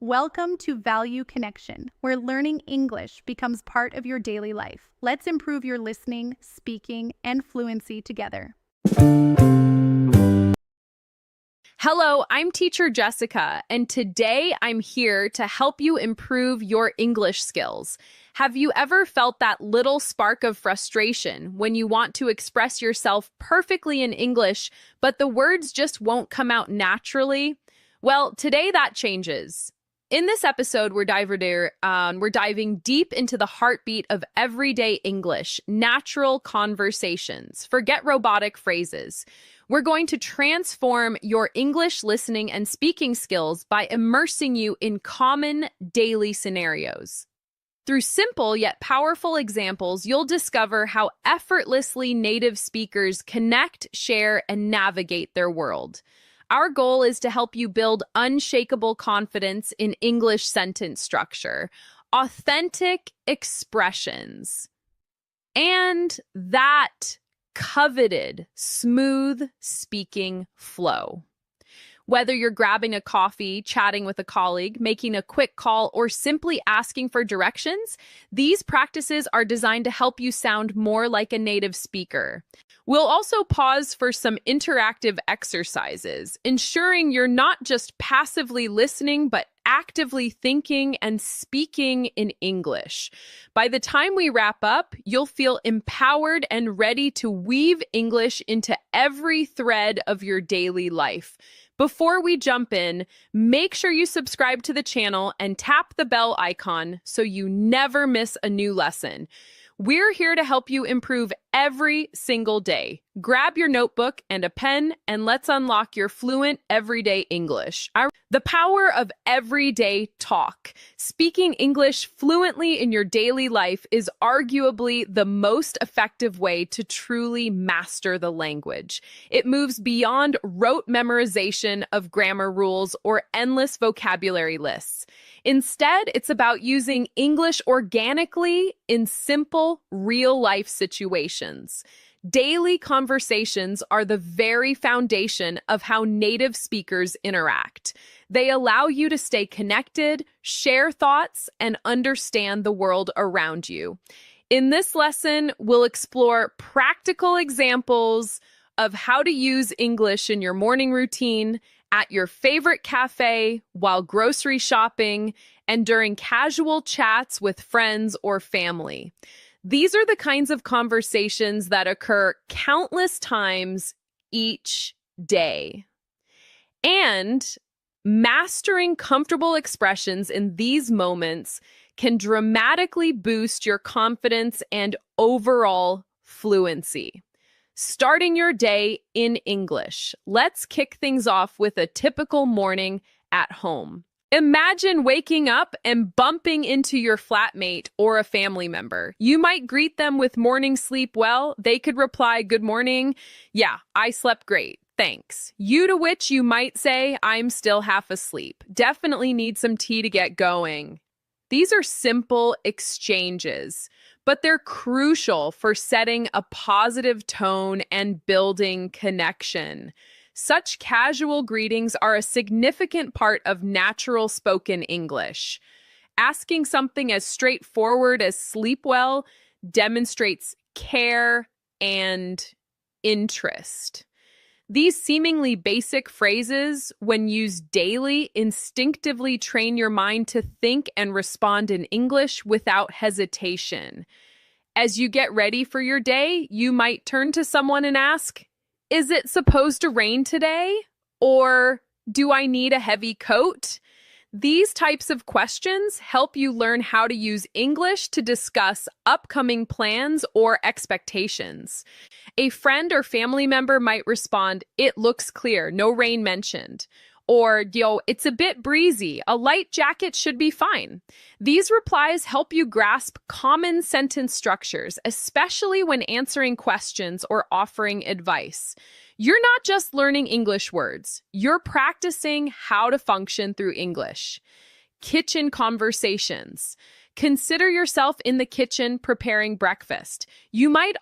Welcome to Value Connection, where learning English becomes part of your daily life. Let's improve your listening, speaking, and fluency together. Hello, I'm teacher Jessica, and today I'm here to help you improve your English skills. Have you ever felt that little spark of frustration when you want to express yourself perfectly in English, but the words just won't come out naturally? Well, today that changes. In this episode, we're diving deep into the heartbeat of everyday English, natural conversations. Forget robotic phrases. We're going to transform your English listening and speaking skills by immersing you in common daily scenarios. Through simple yet powerful examples, you'll discover how effortlessly native speakers connect, share, and navigate their world. Our goal is to help you build unshakable confidence in English sentence structure, authentic expressions, and that coveted, smooth speaking flow. Whether you're grabbing a coffee, chatting with a colleague, making a quick call, or simply asking for directions, these practices are designed to help you sound more like a native speaker. We'll also pause for some interactive exercises, ensuring you're not just passively listening, but actively thinking and speaking in English. By the time we wrap up, you'll feel empowered and ready to weave English into every thread of your daily life. Before we jump in, make sure you subscribe to the channel and tap the bell icon so you never miss a new lesson. We're here to help you improve every single day. Grab your notebook and a pen and let's unlock your fluent everyday English. The power of everyday talk. Speaking English fluently in your daily life is arguably the most effective way to truly master the language. It moves beyond rote memorization of grammar rules or endless vocabulary lists. Instead, it's about using English organically in simple, real-life situations. Daily conversations are the very foundation of how native speakers interact. They allow you to stay connected, share thoughts, and understand the world around you. In this lesson, we'll explore practical examples of how to use English in your morning routine, at your favorite cafe, while grocery shopping, and during casual chats with friends or family. These are the kinds of conversations that occur countless times each day. And mastering comfortable expressions in these moments can dramatically boost your confidence and overall fluency. Starting your day in English. Let's kick things off with a typical morning at home. Imagine waking up and bumping into your flatmate or a family member. You might greet them with morning sleep well. They could reply, "Good morning. Yeah, I slept great. Thanks." To which you might say, "I'm still half asleep. Definitely need some tea to get going." These are simple exchanges, but they're crucial for setting a positive tone and building connection. Such casual greetings are a significant part of natural spoken English. Asking something as straightforward as "sleep well" demonstrates care and interest. These seemingly basic phrases, when used daily, instinctively train your mind to think and respond in English without hesitation. As you get ready for your day, you might turn to someone and ask, "Is it supposed to rain today?" Or, "Do I need a heavy coat?" These types of questions help you learn how to use English to discuss upcoming plans or expectations. A friend or family member might respond, "It looks clear, no rain mentioned." Or, "It's a bit breezy, a light jacket should be fine." These replies help you grasp common sentence structures, especially when answering questions or offering advice. You're not just learning English words, you're practicing how to function through English. Kitchen conversations. Consider yourself in the kitchen preparing breakfast. You might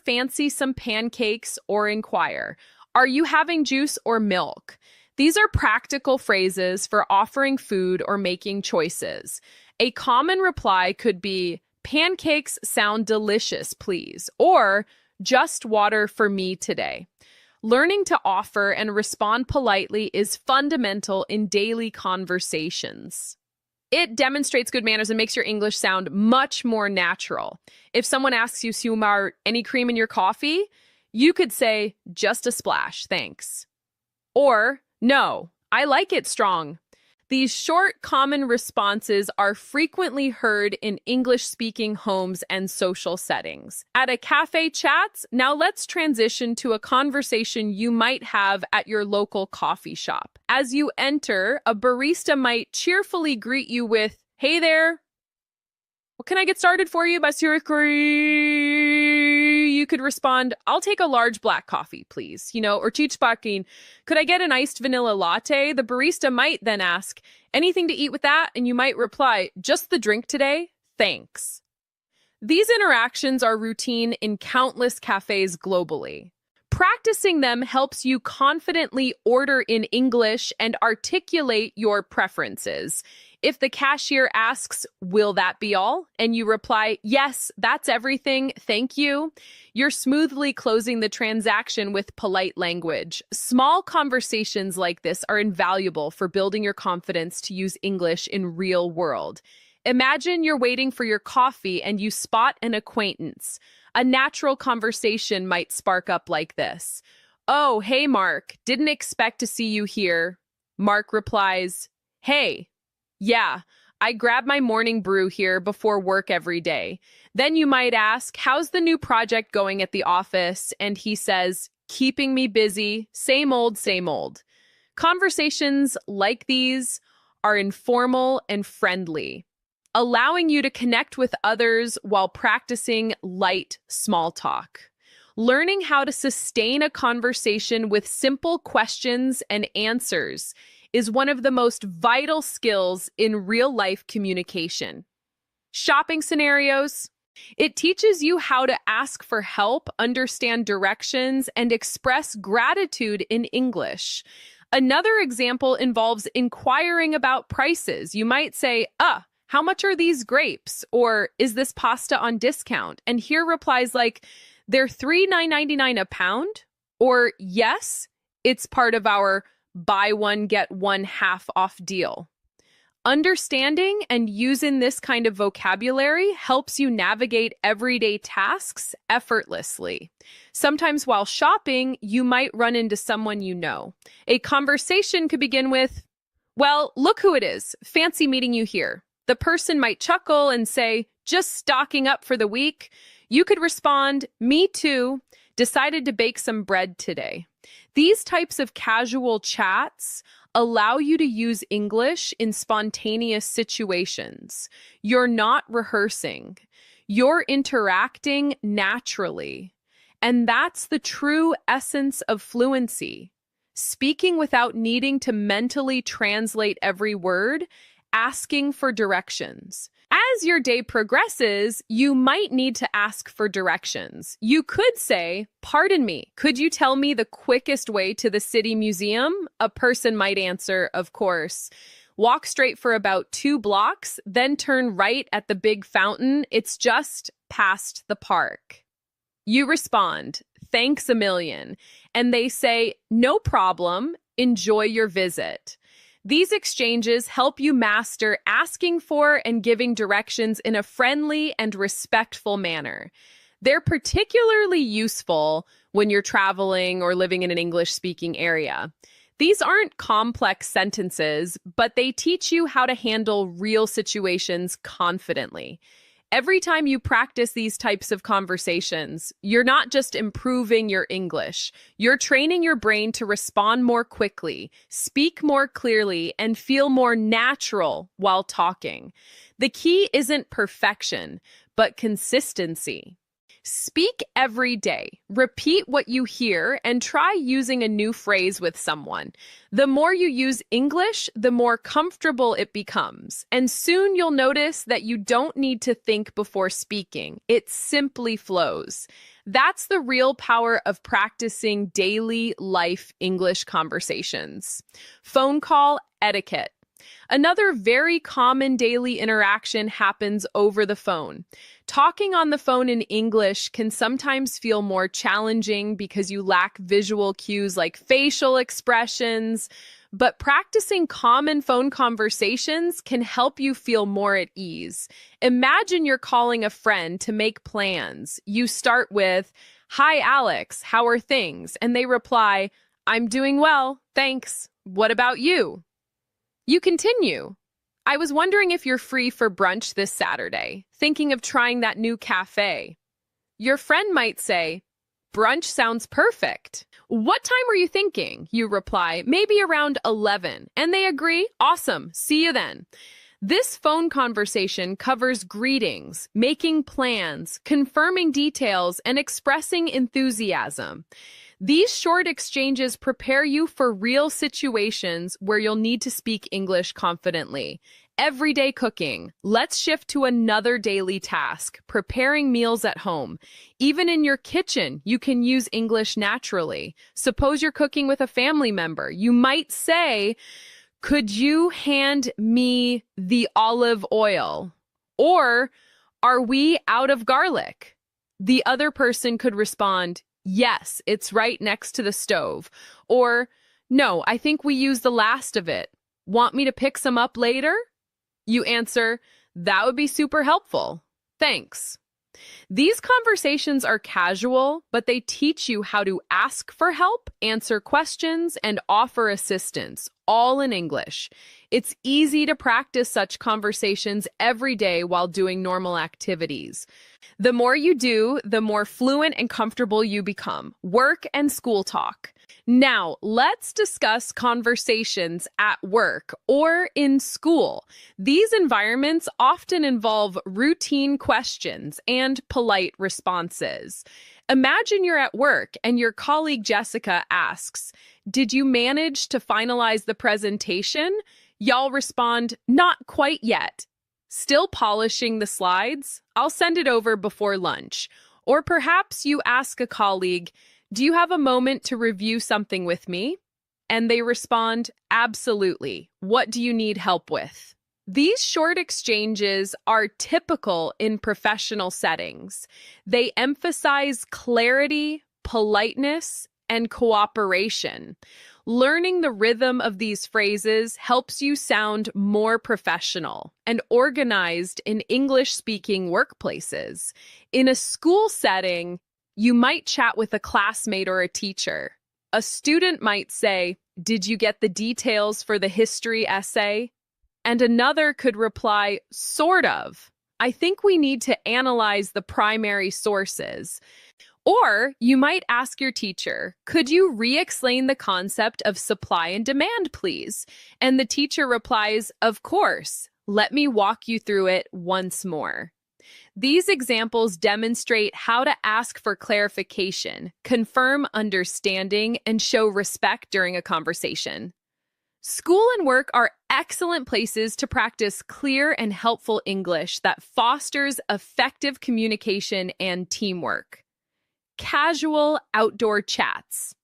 fancy some pancakes or inquire, "Are you having juice or milk?" These are practical phrases for offering food or making choices. A common reply could be, "Pancakes sound delicious, please," or "Just water for me today." Learning to offer and respond politely is fundamental in daily conversations. It demonstrates good manners and makes your English sound much more natural. If someone asks you, "Sumar, any cream in your coffee?" you could say, "Just a splash, thanks." Or, "No, I like it strong." These short, common responses are frequently heard in English-speaking homes and social settings. At a cafe chats, now let's transition to a conversation you might have at your local coffee shop. As you enter, a barista might cheerfully greet you with, "Hey there, what can I get started for you, Monsieur Curry?" You could respond, "I'll take a large black coffee, please." Or "Chichpakin, could I get an iced vanilla latte?" The barista might then ask, "Anything to eat with that?" And you might reply, "Just the drink today, thanks." These interactions are routine in countless cafes globally. Practicing them helps you confidently order in English and articulate your preferences. If the cashier asks, "Will that be all?" and you reply, "Yes, that's everything, thank you," you're smoothly closing the transaction with polite language. Small conversations like this are invaluable for building your confidence to use English in real world. Imagine you're waiting for your coffee and you spot an acquaintance. A natural conversation might spark up like this. "Oh, hey, Mark, didn't expect to see you here." Mark replies, "Hey, yeah, I grab my morning brew here before work every day." Then you might ask, "How's the new project going at the office?" And he says, "Keeping me busy, same old, same old." Conversations like these are informal and friendly, allowing you to connect with others while practicing light small talk. Learning how to sustain a conversation with simple questions and answers is one of the most vital skills in real-life communication. Shopping scenarios. It teaches you how to ask for help, understand directions, and express gratitude in English. Another example involves inquiring about prices. You might say, "How much are these grapes?" Or, "Is this pasta on discount?" And hear replies like, "They're $3.99 a pound," or, "Yes, it's part of our buy one, get one half off deal." Understanding and using this kind of vocabulary helps you navigate everyday tasks effortlessly. Sometimes while shopping, you might run into someone you know. A conversation could begin with, "Well, look who it is. Fancy meeting you here." The person might chuckle and say, "Just stocking up for the week." You could respond, "Me too. Decided to bake some bread today." These types of casual chats allow you to use English in spontaneous situations. You're not rehearsing. You're interacting naturally. And that's the true essence of fluency. Speaking without needing to mentally translate every word, asking for directions. As your day progresses, you might need to ask for directions. You could say, "Pardon me, could you tell me the quickest way to the city museum?" A person might answer, "Of course. Walk straight for about 2 blocks, then turn right at the big fountain. It's just past the park." You respond, "Thanks a million." And they say, "No problem. Enjoy your visit." These exchanges help you master asking for and giving directions in a friendly and respectful manner. They're particularly useful when you're traveling or living in an English-speaking area. These aren't complex sentences, but they teach you how to handle real situations confidently. Every time you practice these types of conversations, you're not just improving your English, you're training your brain to respond more quickly, speak more clearly, and feel more natural while talking. The key isn't perfection, but consistency. Speak every day. Repeat what you hear and try using a new phrase with someone. The more you use English, the more comfortable it becomes. And soon you'll notice that you don't need to think before speaking. It simply flows. That's the real power of practicing daily life English conversations. Phone call etiquette. Another very common daily interaction happens over the phone. Talking on the phone in English can sometimes feel more challenging because you lack visual cues like facial expressions, but practicing common phone conversations can help you feel more at ease. Imagine you're calling a friend to make plans. You start with, "Hi, Alex, how are things?" And they reply, "I'm doing well, thanks. What about you?" You continue. "I was wondering if you're free for brunch this Saturday, thinking of trying that new cafe." Your friend might say, "Brunch sounds perfect. What time were you thinking?" You reply, "Maybe around 11. And they agree, "Awesome, see you then." This phone conversation covers greetings, making plans, confirming details, and expressing enthusiasm. These short exchanges prepare you for real situations where you'll need to speak English confidently. Everyday cooking. Let's shift to another daily task, preparing meals at home. Even in your kitchen, you can use English naturally. Suppose you're cooking with a family member. You might say, "Could you hand me the olive oil?" Or, "Are we out of garlic?" The other person could respond, "Yes, it's right next to the stove." Or, "No, I think we used the last of it. Want me to pick some up later?" You answer, "That would be super helpful. Thanks." These conversations are casual, but they teach you how to ask for help, answer questions, and offer assistance, all in English. It's easy to practice such conversations every day while doing normal activities. The more you do, the more fluent and comfortable you become. Work and school talk. Now, let's discuss conversations at work or in school. These environments often involve routine questions and polite responses. Imagine you're at work and your colleague Jessica asks, "Did you manage to finalize the presentation?" Y'all respond, "Not quite yet. Still polishing the slides? I'll send it over before lunch." Or perhaps you ask a colleague, "Do you have a moment to review something with me?" And they respond, "Absolutely. What do you need help with?" These short exchanges are typical in professional settings. They emphasize clarity, politeness, and cooperation. Learning the rhythm of these phrases helps you sound more professional and organized in English-speaking workplaces. In a school setting, you might chat with a classmate or a teacher. A student might say, "Did you get the details for the history essay?" And another could reply, "Sort of. I think we need to analyze the primary sources." Or you might ask your teacher, "Could you re-explain the concept of supply and demand, please?" And the teacher replies, "Of course. Let me walk you through it once more." These examples demonstrate how to ask for clarification, confirm understanding, and show respect during a conversation. School and work are excellent places to practice clear and helpful English that fosters effective communication and teamwork. Casual outdoor chats.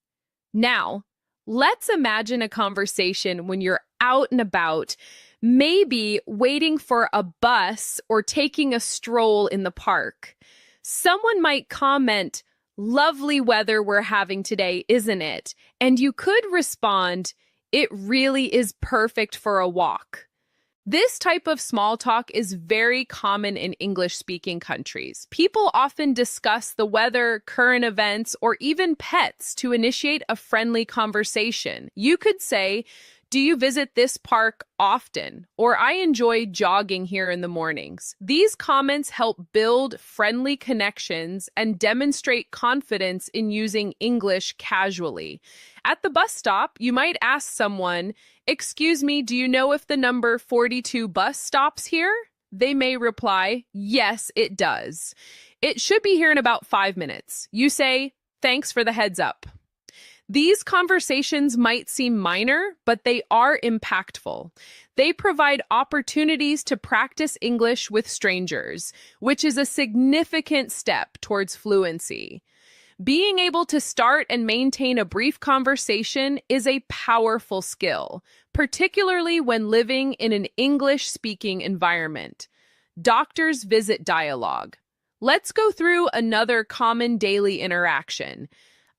Now, let's imagine a conversation when you're out and about, maybe waiting for a bus or taking a stroll in the park. Someone might comment, "Lovely weather we're having today, isn't it?" And you could respond, "It really is perfect for a walk." This type of small talk is very common in English-speaking countries. People often discuss the weather, current events, or even pets to initiate a friendly conversation. You could say, "Do you visit this park often?" Or, "I enjoy jogging here in the mornings." These comments help build friendly connections and demonstrate confidence in using English casually. At the bus stop, you might ask someone, "Excuse me, do you know if the number 42 bus stops here?" They may reply, "Yes, it does. It should be here in about 5 minutes." You say, "Thanks for the heads up." These conversations might seem minor, but they are impactful. They provide opportunities to practice English with strangers, which is a significant step towards fluency. Being able to start and maintain a brief conversation is a powerful skill, particularly when living in an English-speaking environment. Doctors visit dialogue. Let's go through another common daily interaction,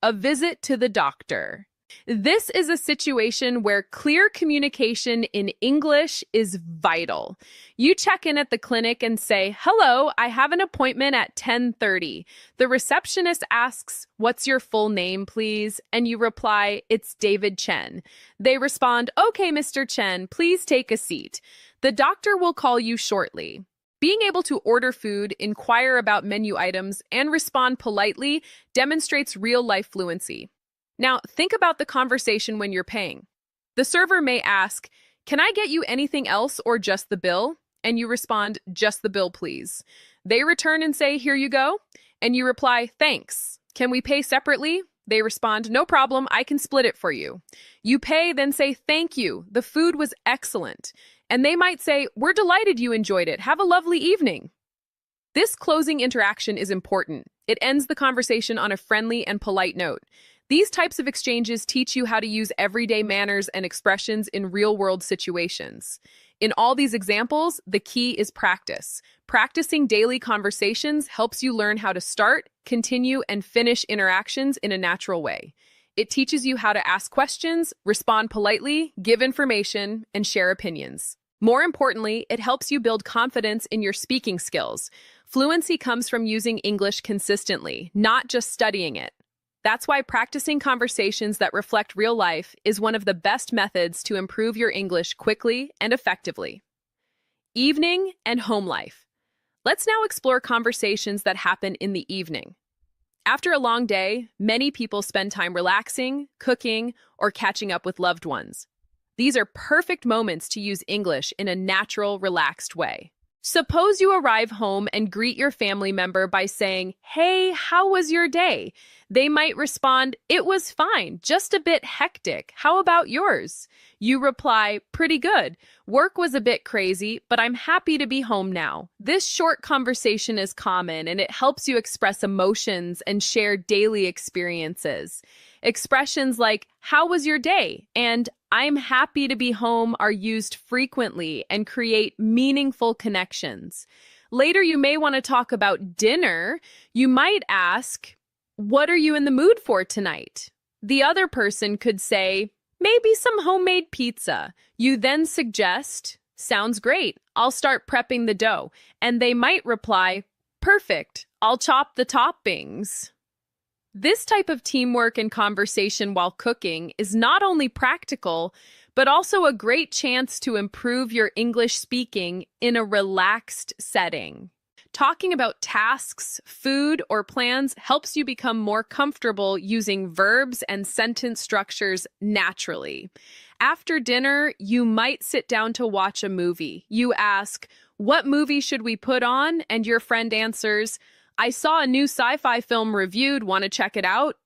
a visit to the doctor. This is a situation where clear communication in English is vital. You check in at the clinic and say, "Hello, I have an appointment at 10:30. The receptionist asks, "What's your full name, please?" And you reply, "It's David Chen." They respond, "Okay, Mr. Chen, please take a seat." The doctor will call you shortly. Being able to order food, inquire about menu items, and respond politely demonstrates real-life fluency. Now, think about the conversation when you're paying. The server may ask, "Can I get you anything else or just the bill?" And you respond, "Just the bill, please." They return and say, "Here you go." And you reply, "Thanks. Can we pay separately?" They respond, "No problem, I can split it for you." You pay, then say, "Thank you. The food was excellent." And they might say, "We're delighted you enjoyed it. Have a lovely evening." This closing interaction is important. It ends the conversation on a friendly and polite note. These types of exchanges teach you how to use everyday manners and expressions in real-world situations. In all these examples, the key is practice. Practicing daily conversations helps you learn how to start, continue, and finish interactions in a natural way. It teaches you how to ask questions, respond politely, give information, and share opinions. More importantly, it helps you build confidence in your speaking skills. Fluency comes from using English consistently, not just studying it. That's why practicing conversations that reflect real life is one of the best methods to improve your English quickly and effectively. Evening and home life. Let's now explore conversations that happen in the evening. After a long day, many people spend time relaxing, cooking, or catching up with loved ones. These are perfect moments to use English in a natural, relaxed way. Suppose you arrive home and greet your family member by saying, "Hey, how was your day?" They might respond, "It was fine, just a bit hectic. How about yours?" You reply, "Pretty good. Work was a bit crazy, but I'm happy to be home now." This short conversation is common and it helps you express emotions and share daily experiences. Expressions like, "How was your day?" and "I'm happy to be home" are used frequently and create meaningful connections. Later, you may want to talk about dinner. You might ask, "What are you in the mood for tonight?" The other person could say, "Maybe some homemade pizza." You then suggest, "Sounds great. I'll start prepping the dough." And they might reply, "Perfect. I'll chop the toppings." This type of teamwork and conversation while cooking is not only practical, but also a great chance to improve your English speaking in a relaxed setting. Talking about tasks, food, or plans helps you become more comfortable using verbs and sentence structures naturally. After dinner, you might sit down to watch a movie. You ask, "What movie should we put on?" And your friend answers, "I saw a new sci-fi film reviewed. Want to check it out?"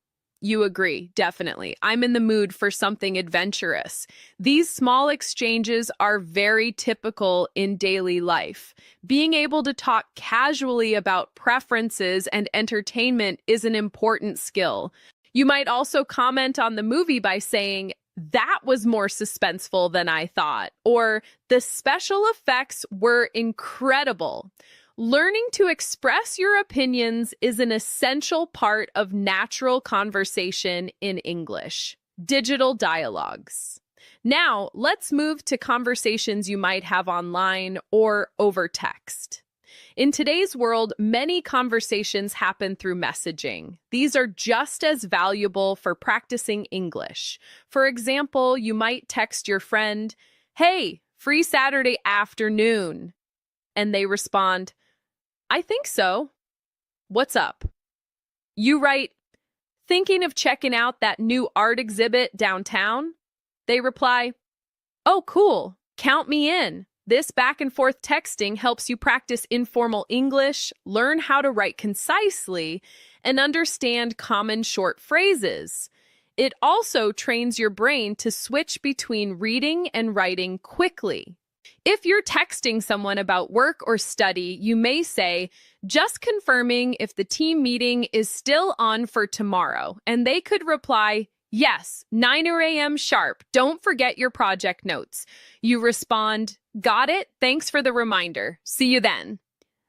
You agree, definitely. I'm in the mood for something adventurous. These small exchanges are very typical in daily life. Being able to talk casually about preferences and entertainment is an important skill. You might also comment on the movie by saying, "That was more suspenseful than I thought," or "The special effects were incredible." Learning to express your opinions is an essential part of natural conversation in English. Digital dialogues. Now, let's move to conversations you might have online or over text. In today's world, many conversations happen through messaging. These are just as valuable for practicing English. For example, you might text your friend, "Hey, free Saturday afternoon." And they respond, "I think so. What's up?" You write, "Thinking of checking out that new art exhibit downtown?" They reply, "Oh, cool. Count me in." This back and forth texting helps you practice informal English, learn how to write concisely, and understand common short phrases. It also trains your brain to switch between reading and writing quickly. If you're texting someone about work or study, you may say, just confirming if the team meeting is still on for tomorrow. And they could reply, yes, 9 a.m. sharp. Don't forget your project notes. You respond, got it. Thanks for the reminder. See you then.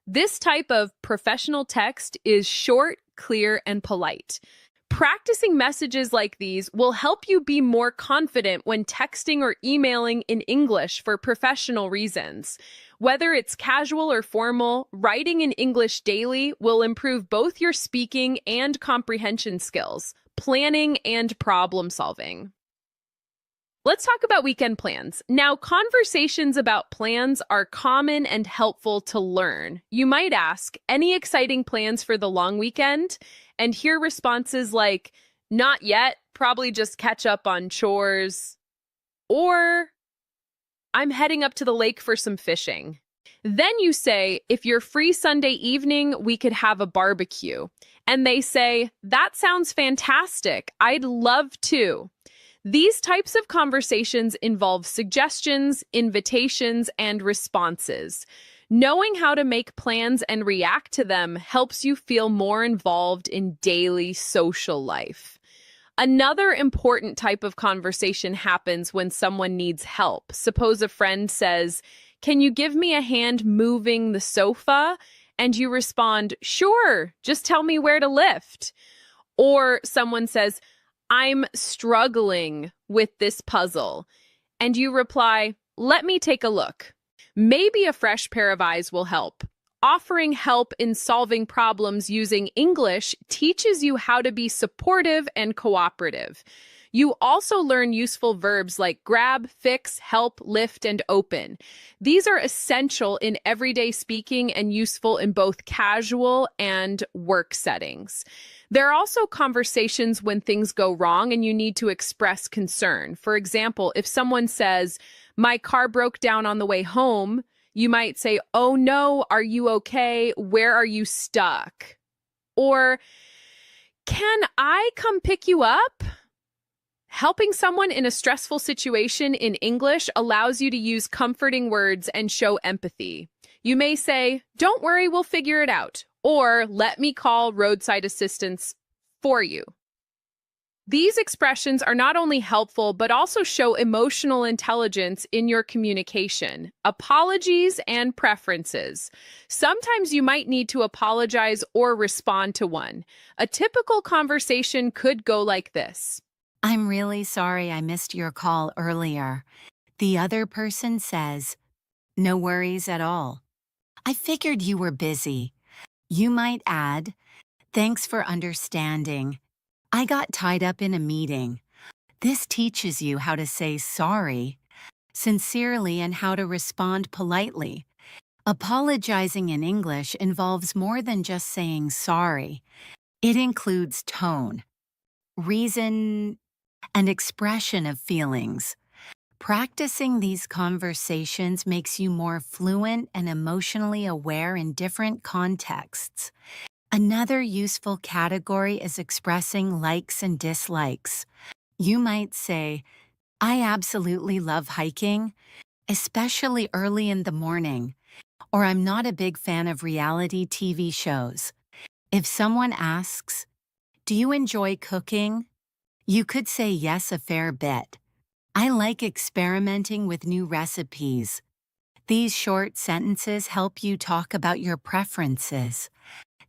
This type of professional text is short, clear, and polite. Practicing messages like these will help you be more confident when texting or emailing in English for professional reasons. Whether it's casual or formal, writing in English daily will improve both your speaking and comprehension skills, planning and problem solving. Let's talk about weekend plans. Now, conversations about plans are common and helpful to learn. You might ask, any exciting plans for the long weekend? And hear responses like, not yet, probably just catch up on chores. Or, I'm heading up to the lake for some fishing. Then you say, if you're free Sunday evening, we could have a barbecue. And they say, that sounds fantastic. I'd love to. These types of conversations involve suggestions, invitations, and responses. Knowing how to make plans and react to them helps you feel more involved in daily social life. Another important type of conversation happens when someone needs help. Suppose a friend says, can you give me a hand moving the sofa? And you respond, sure, just tell me where to lift. Or someone says, I'm struggling with this puzzle. And you reply, let me take a look. Maybe a fresh pair of eyes will help. Offering help in solving problems using English teaches you how to be supportive and cooperative. You also learn useful verbs like grab, fix, help, lift, and open. These are essential in everyday speaking and useful in both casual and work settings. There are also conversations when things go wrong and you need to express concern. For example, if someone says, my car broke down on the way home, you might say, oh no, are you okay? Where are you stuck? Or, can I come pick you up? Helping someone in a stressful situation in English allows you to use comforting words and show empathy. You may say, don't worry, we'll figure it out. Or, let me call roadside assistance for you. These expressions are not only helpful, but also show emotional intelligence in your communication. Apologies and preferences. Sometimes you might need to apologize or respond to one. A typical conversation could go like this. I'm really sorry I missed your call earlier. The other person says, no worries at all. I figured you were busy. You might add, thanks for understanding. I got tied up in a meeting. This teaches you how to say sorry sincerely and how to respond politely. Apologizing in English involves more than just saying sorry. It includes tone, reason, and expression of feelings. Practicing these conversations makes you more fluent and emotionally aware in different contexts. Another useful category is expressing likes and dislikes. You might say, I absolutely love hiking, especially early in the morning, or I'm not a big fan of reality TV shows. If someone asks, do you enjoy cooking? You could say yes a fair bit. I like experimenting with new recipes. These short sentences help you talk about your preferences.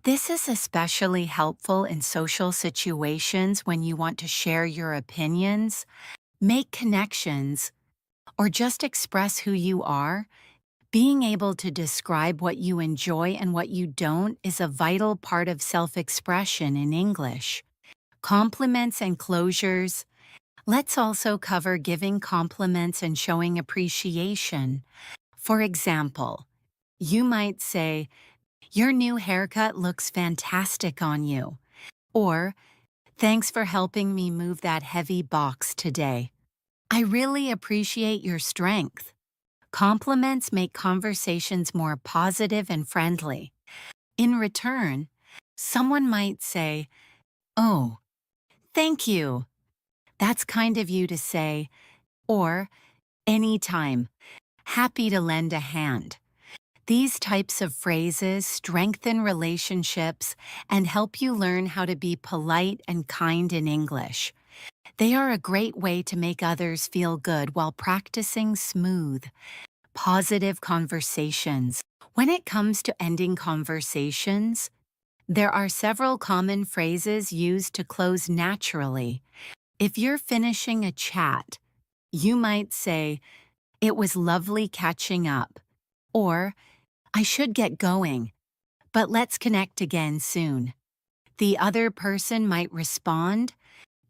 This is especially helpful in social situations when you want to share your opinions, make connections, or just express who you are. Being able to describe what you enjoy and what you don't is a vital part of self-expression in English. Compliments and closures. Let's also cover giving compliments and showing appreciation. For example, you might say, your new haircut looks fantastic on you. Or, thanks for helping me move that heavy box today. I really appreciate your strength. Compliments make conversations more positive and friendly. In return, someone might say, oh, thank you. That's kind of you to say. Or, anytime. happy to lend a hand. These types of phrases strengthen relationships and help you learn how to be polite and kind in English. They are a great way to make others feel good while practicing smooth, positive conversations. When it comes to ending conversations, there are several common phrases used to close naturally. If you're finishing a chat, you might say, "It was lovely catching up," or "I should get going, but let's connect again soon." The other person might respond,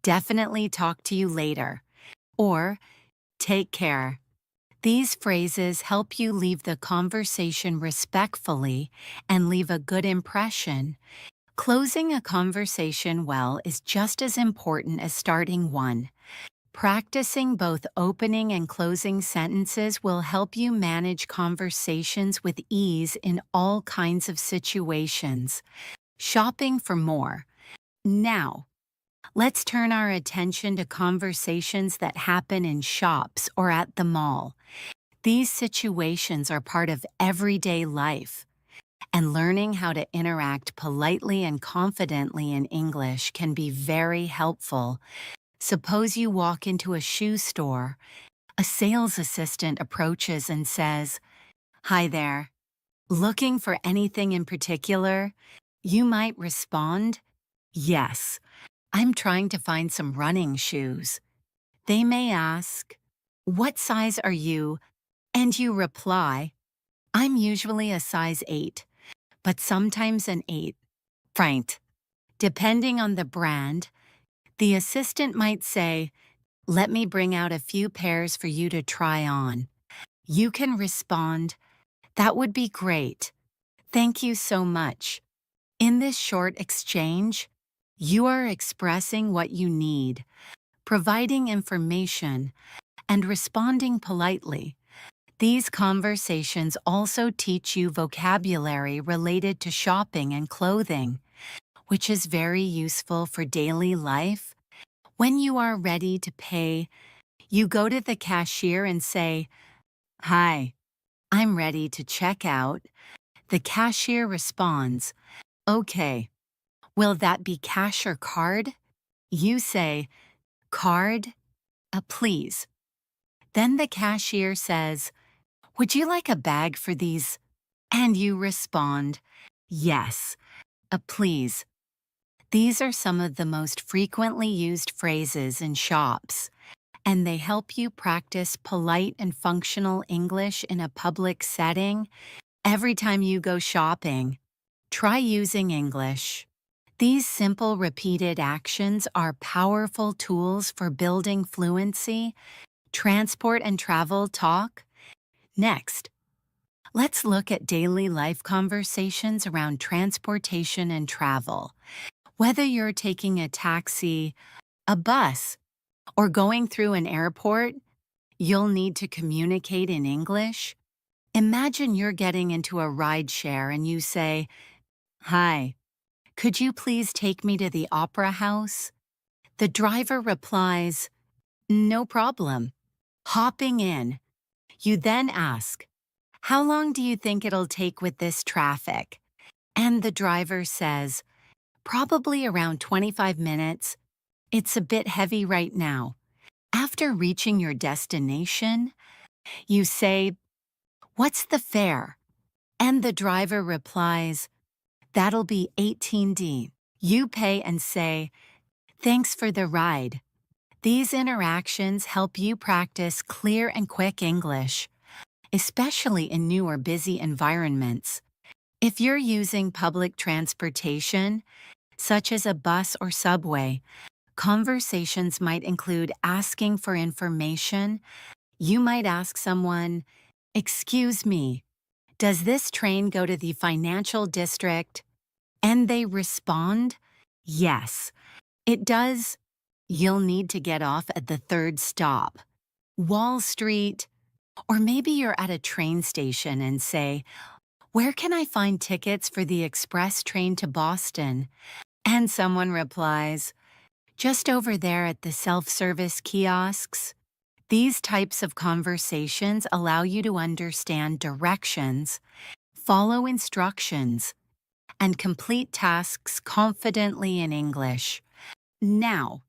"Definitely talk to you later," or "Take care." These phrases help you leave the conversation respectfully and leave a good impression. Closing a conversation well is just as important as starting one. Practicing both opening and closing sentences will help you manage conversations with ease in all kinds of situations. Shopping for more. Now, let's turn our attention to conversations that happen in shops or at the mall. These situations are part of everyday life, and learning how to interact politely and confidently in English can be very helpful. Suppose you walk into a shoe store. A sales assistant approaches and says, "Hi there. Looking for anything in particular?" You might respond, "Yes, I'm trying to find some running shoes." They may ask, "What size are you?" And you reply, "I'm usually a size 8, but sometimes an 8. Right." Depending on the brand, the assistant might say, "Let me bring out a few pairs for you to try on." You can respond, "That would be great. Thank you so much." In this short exchange, you are expressing what you need, providing information, and responding politely. These conversations also teach you vocabulary related to shopping and clothing, which is very useful for daily life. When you are ready to pay, you go to the cashier and say, "Hi, I'm ready to check out." The cashier responds, "Okay, will that be cash or card?" You say, "Card, please." Then the cashier says, "Would you like a bag for these?" And you respond, "Yes, please." These are some of the most frequently used phrases in shops, and they help you practice polite and functional English in a public setting. Every time you go shopping, try using English. These simple repeated actions are powerful tools for building fluency, transport and travel talk. Next, let's look at daily life conversations around transportation and travel. Whether you're taking a taxi, a bus, or going through an airport, you'll need to communicate in English. Imagine you're getting into a rideshare and you say, "Hi, could you please take me to the opera house?" The driver replies, "No problem." Hopping in, you then ask, "How long do you think it'll take with this traffic?" And the driver says, "Probably around 25 minutes. It's a bit heavy right now." After reaching your destination, you say, "What's the fare?" And the driver replies, "That'll be 18D." You pay and say, "Thanks for the ride." These interactions help you practice clear and quick English, especially in new or busy environments. If you're using public transportation, such as a bus or subway, conversations might include asking for information. You might ask someone, "Excuse me, does this train go to the financial district?" And they respond, "Yes, it does." You'll need to get off at the third stop, Wall Street, or maybe you're at a train station and say, "Where can I find tickets for the express train to Boston?" And someone replies, "Just over there at the self-service kiosks." These types of conversations allow you to understand directions, follow instructions, and complete tasks confidently in English. Now,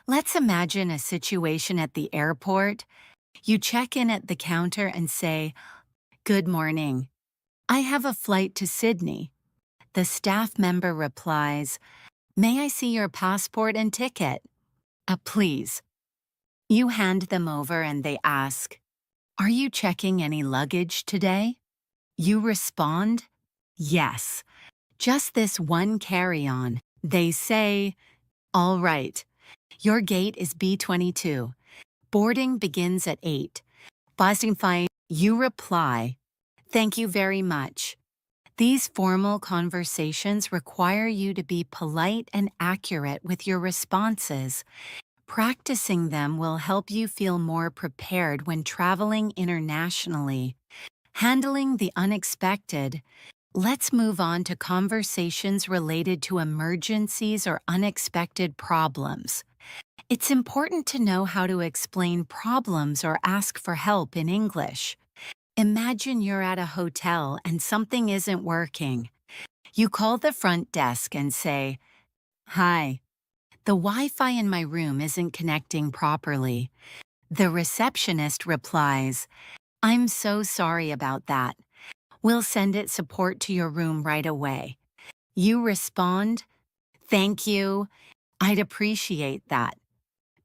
let's imagine a situation at the airport. You check in at the counter and say, "Good morning. I have a flight to Sydney." The staff member replies, "May I see your passport and ticket?" Please. You hand them over and they ask, "Are you checking any luggage today?" You respond, "Yes, just this one carry-on." They say, "All right, your gate is B22. Boarding begins at 8. Boston fine." You reply, "Thank you very much." These formal conversations require you to be polite and accurate with your responses. Practicing them will help you feel more prepared when traveling internationally. Handling the unexpected. Let's move on to conversations related to emergencies or unexpected problems. It's important to know how to explain problems or ask for help in English. Imagine you're at a hotel and something isn't working. You call the front desk and say, "Hi, the Wi-Fi in my room isn't connecting properly." The receptionist replies, "I'm so sorry about that. We'll send it support to your room right away." You respond, "Thank you. I'd appreciate that."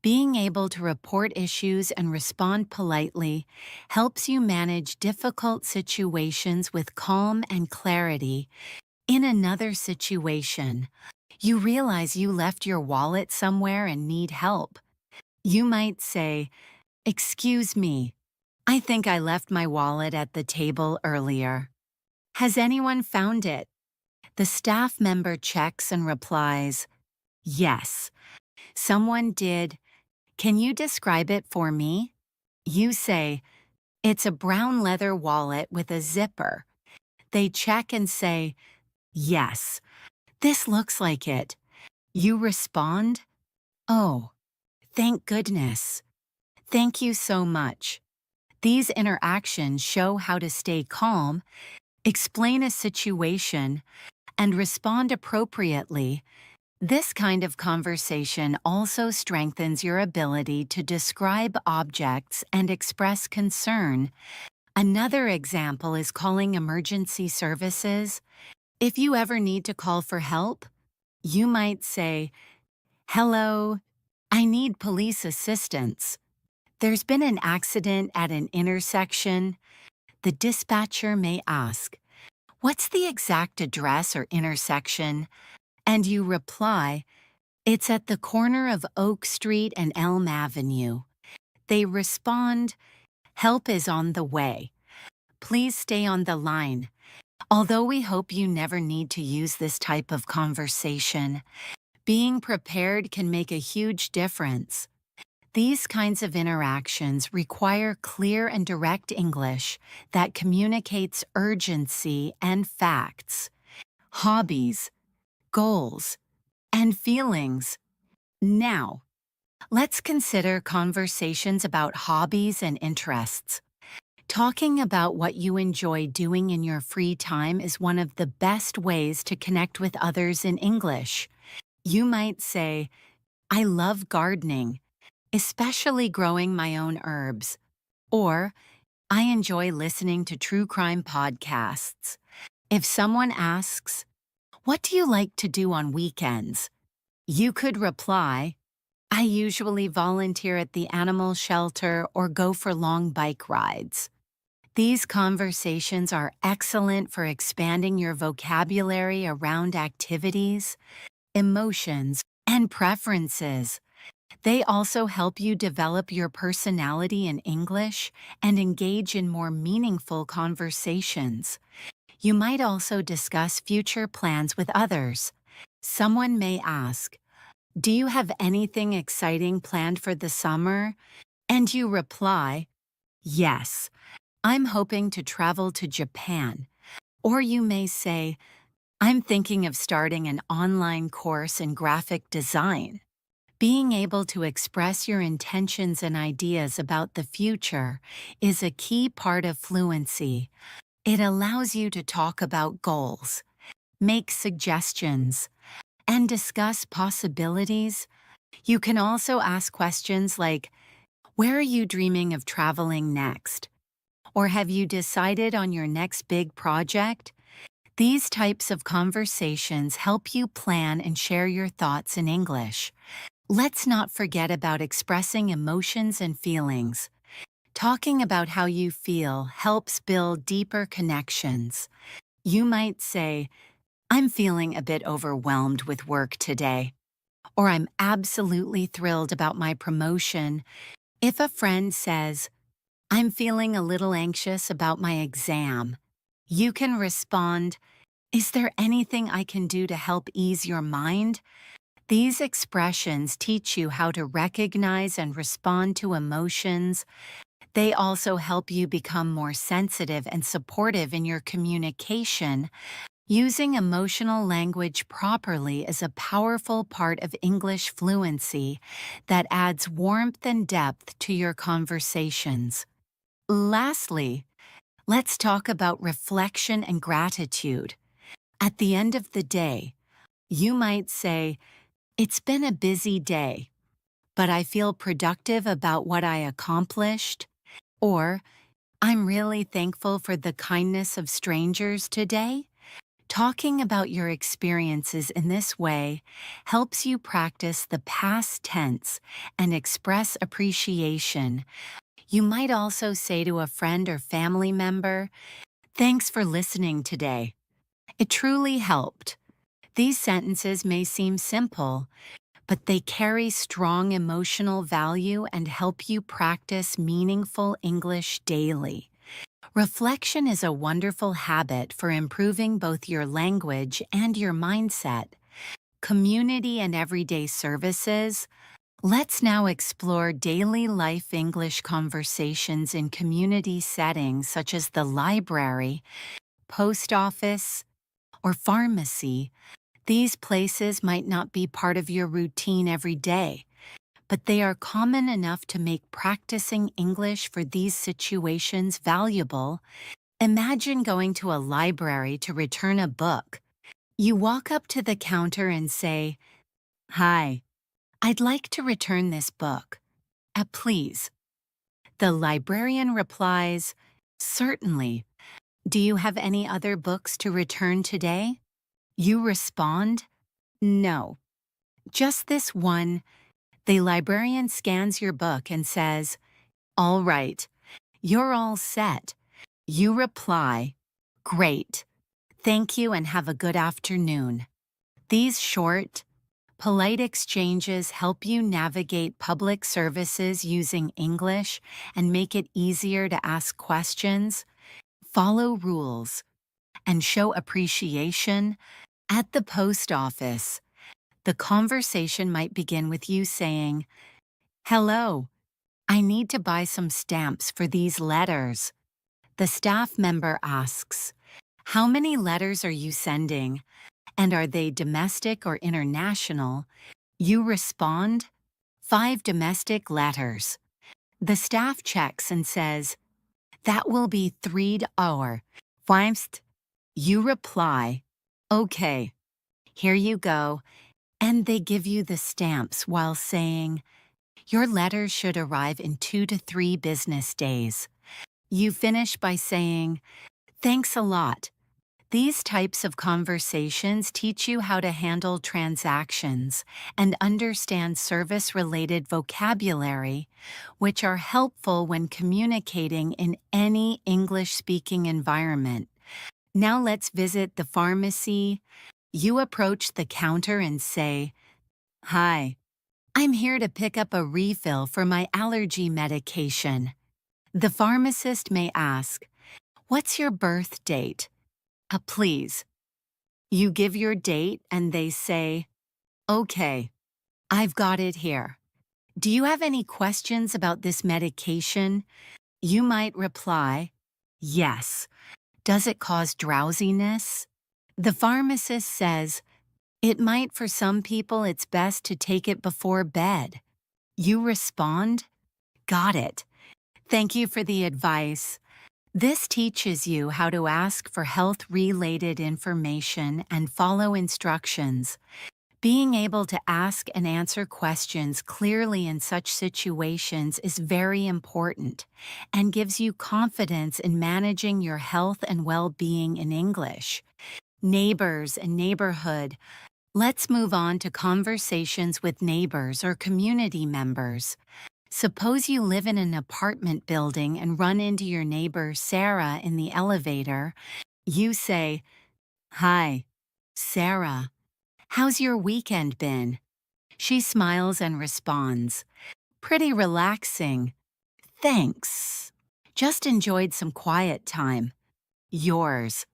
Being able to report issues and respond politely helps you manage difficult situations with calm and clarity. In another situation, you realize you left your wallet somewhere and need help. You might say, "Excuse me, I think I left my wallet at the table earlier. Has anyone found it?" The staff member checks and replies, "Yes, someone did. Can you describe it for me?" You say, "It's a brown leather wallet with a zipper." They check and say, "Yes, this looks like it." You respond, "Oh, thank goodness. Thank you so much." These interactions show how to stay calm, explain a situation, and respond appropriately. This kind of conversation also strengthens your ability to describe objects and express concern. Another example is calling emergency services. If you ever need to call for help, you might say, "Hello, I need police assistance. There's been an accident at an intersection." The dispatcher may ask, "What's the exact address or intersection?" And you reply, "It's at the corner of Oak Street and Elm Avenue." They respond, "Help is on the way. Please stay on the line." Although we hope you never need to use this type of conversation, being prepared can make a huge difference. These kinds of interactions require clear and direct English that communicates urgency and facts. Hobbies, goals, and feelings. Now, let's consider conversations about hobbies and interests. Talking about what you enjoy doing in your free time is one of the best ways to connect with others in English. You might say, "I love gardening, especially growing my own herbs." Or, "I enjoy listening to true crime podcasts." If someone asks, "What do you like to do on weekends?" you could reply, "I usually volunteer at the animal shelter or go for long bike rides." These conversations are excellent for expanding your vocabulary around activities, emotions, and preferences. They also help you develop your personality in English and engage in more meaningful conversations. You might also discuss future plans with others. Someone may ask, "Do you have anything exciting planned for the summer?" And you reply, "Yes, I'm hoping to travel to Japan." Or you may say, "I'm thinking of starting an online course in graphic design." Being able to express your intentions and ideas about the future is a key part of fluency. It allows you to talk about goals, make suggestions, and discuss possibilities. You can also ask questions like, where are you dreaming of traveling next? Or have you decided on your next big project? These types of conversations help you plan and share your thoughts in English. Let's not forget about expressing emotions and feelings. Talking about how you feel helps build deeper connections. You might say, I'm feeling a bit overwhelmed with work today, or I'm absolutely thrilled about my promotion. If a friend says, I'm feeling a little anxious about my exam, you can respond, is there anything I can do to help ease your mind? These expressions teach you how to recognize and respond to emotions. They also help you become more sensitive and supportive in your communication. Using emotional language properly is a powerful part of English fluency that adds warmth and depth to your conversations. Lastly, let's talk about reflection and gratitude. At the end of the day, you might say, it's been a busy day, but I feel productive about what I accomplished. Or, I'm really thankful for the kindness of strangers today. Talking about your experiences in this way helps you practice the past tense and express appreciation. You might also say to a friend or family member, thanks for listening today. It truly helped. These sentences may seem simple, but they carry strong emotional value and help you practice meaningful English daily. Reflection is a wonderful habit for improving both your language and your mindset. Community and everyday services. Let's now explore daily life English conversations in community settings such as the library, post office, or pharmacy. These places might not be part of your routine every day, but they are common enough to make practicing English for these situations valuable. Imagine going to a library to return a book. You walk up to the counter and say, Hi, I'd like to return this book. Please. The librarian replies, Certainly. Do you have any other books to return today? You respond, No, just this one. The librarian scans your book and says, All right, you're all set. You reply, Great, thank you and have a good afternoon. These short, polite exchanges help you navigate public services using English and make it easier to ask questions, follow rules, and show appreciation. At the post office, the conversation might begin with you saying, Hello, I need to buy some stamps for these letters. The staff member asks, How many letters are you sending? And are they domestic or international? You respond, 5 domestic letters. The staff checks and says, That will be $3. First, you reply, Okay, here you go. And they give you the stamps while saying, Your letters should arrive in 2 to 3 business days. You finish by saying, Thanks a lot. These types of conversations teach you how to handle transactions and understand service-related vocabulary, which are helpful when communicating in any English-speaking environment. Now let's visit the pharmacy. You approach the counter and say, Hi, I'm here to pick up a refill for my allergy medication. The pharmacist may ask, What's your birth date? Please. You give your date and they say, Okay, I've got it here. Do you have any questions about this medication? You might reply, Yes. Does it cause drowsiness? The pharmacist says, It might for some people it's best to take it before bed. You respond, got it. Thank you for the advice. This teaches you how to ask for health-related information and follow instructions. Being able to ask and answer questions clearly in such situations is very important and gives you confidence in managing your health and well-being in English. Neighbors and neighborhood. Let's move on to conversations with neighbors or community members. Suppose you live in an apartment building and run into your neighbor Sarah in the elevator. You say, "Hi, Sarah. How's your weekend been?" She smiles and responds, "Pretty relaxing. Thanks. Just enjoyed some quiet time." Yours.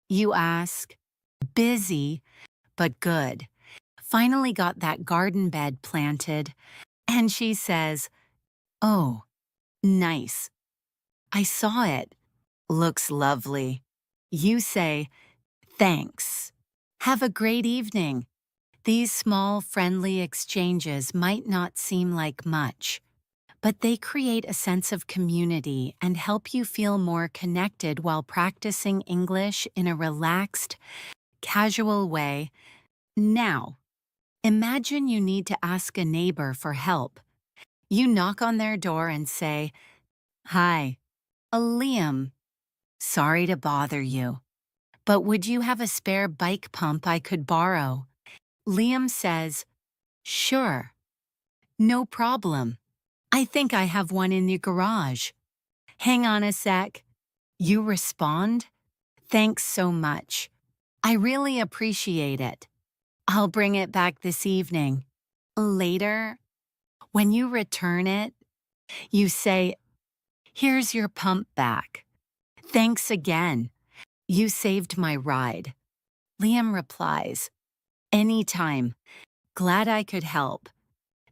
You ask, "Busy, but good. Finally got that garden bed planted." And she says, "Oh, nice. I saw it. Looks lovely." You say, "Thanks. Have a great evening." These small, friendly exchanges might not seem like much, but they create a sense of community and help you feel more connected while practicing English in a relaxed, casual way. Now, imagine you need to ask a neighbor for help. You knock on their door and say, "Hi, Liam. Sorry to bother you, but would you have a spare bike pump I could borrow?" Liam says, "Sure, no problem. I think I have one in the garage. Hang on a sec." You respond, "Thanks so much. I really appreciate it. I'll bring it back this evening." Later, when you return it, you say, "Here's your pump back. Thanks again. You saved my ride." Liam replies, "Anytime. Glad I could help."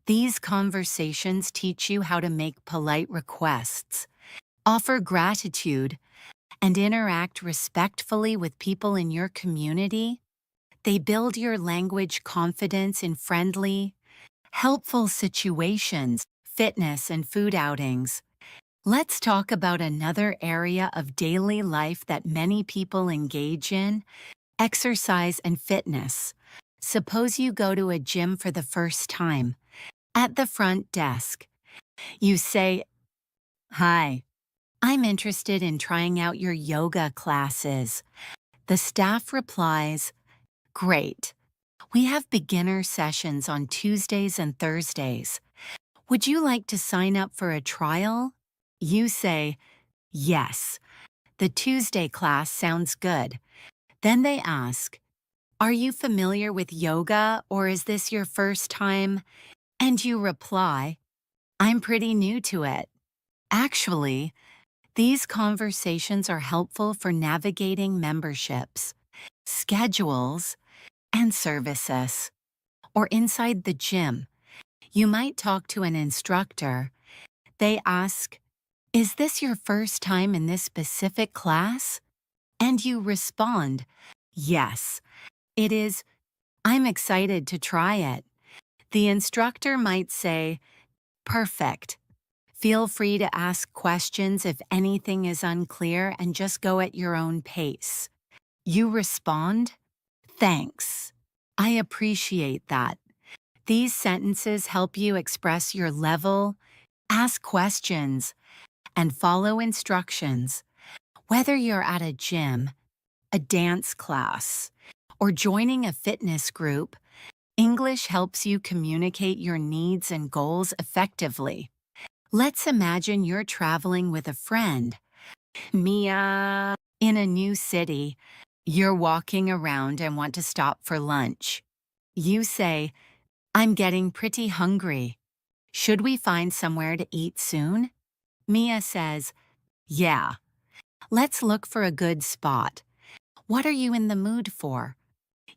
These conversations teach you how to make polite requests, offer gratitude, and interact respectfully with people in your community. They build your language confidence in friendly, helpful situations, fitness and food outings. Let's talk about another area of daily life that many people engage in: exercise and fitness. Suppose you go to a gym for the first time. At the front desk, you say, "Hi, I'm interested in trying out your yoga classes." The staff replies, "Great. We have beginner sessions on Tuesdays and Thursdays. Would you like to sign up for a trial?" You say, "Yes. The Tuesday class sounds good." Then they ask, "Are you familiar with yoga, or is this your first time?" And you reply, "I'm pretty new to it." Actually, these conversations are helpful for navigating memberships, schedules, and services. Or inside the gym, you might talk to an instructor. They ask, "Is this your first time in this specific class?" And you respond, "Yes, it is. I'm excited to try it." The instructor might say, "Perfect. Feel free to ask questions if anything is unclear and just go at your own pace." You respond, "Thanks. I appreciate that." These sentences help you express your level, ask questions, and follow instructions. Whether you're at a gym, a dance class, or joining a fitness group, English helps you communicate your needs and goals effectively. Let's imagine you're traveling with a friend, Mia, in a new city. You're walking around and want to stop for lunch. You say, "I'm getting pretty hungry. Should we find somewhere to eat soon?" Mia says, "Yeah, let's look for a good spot. What are you in the mood for?"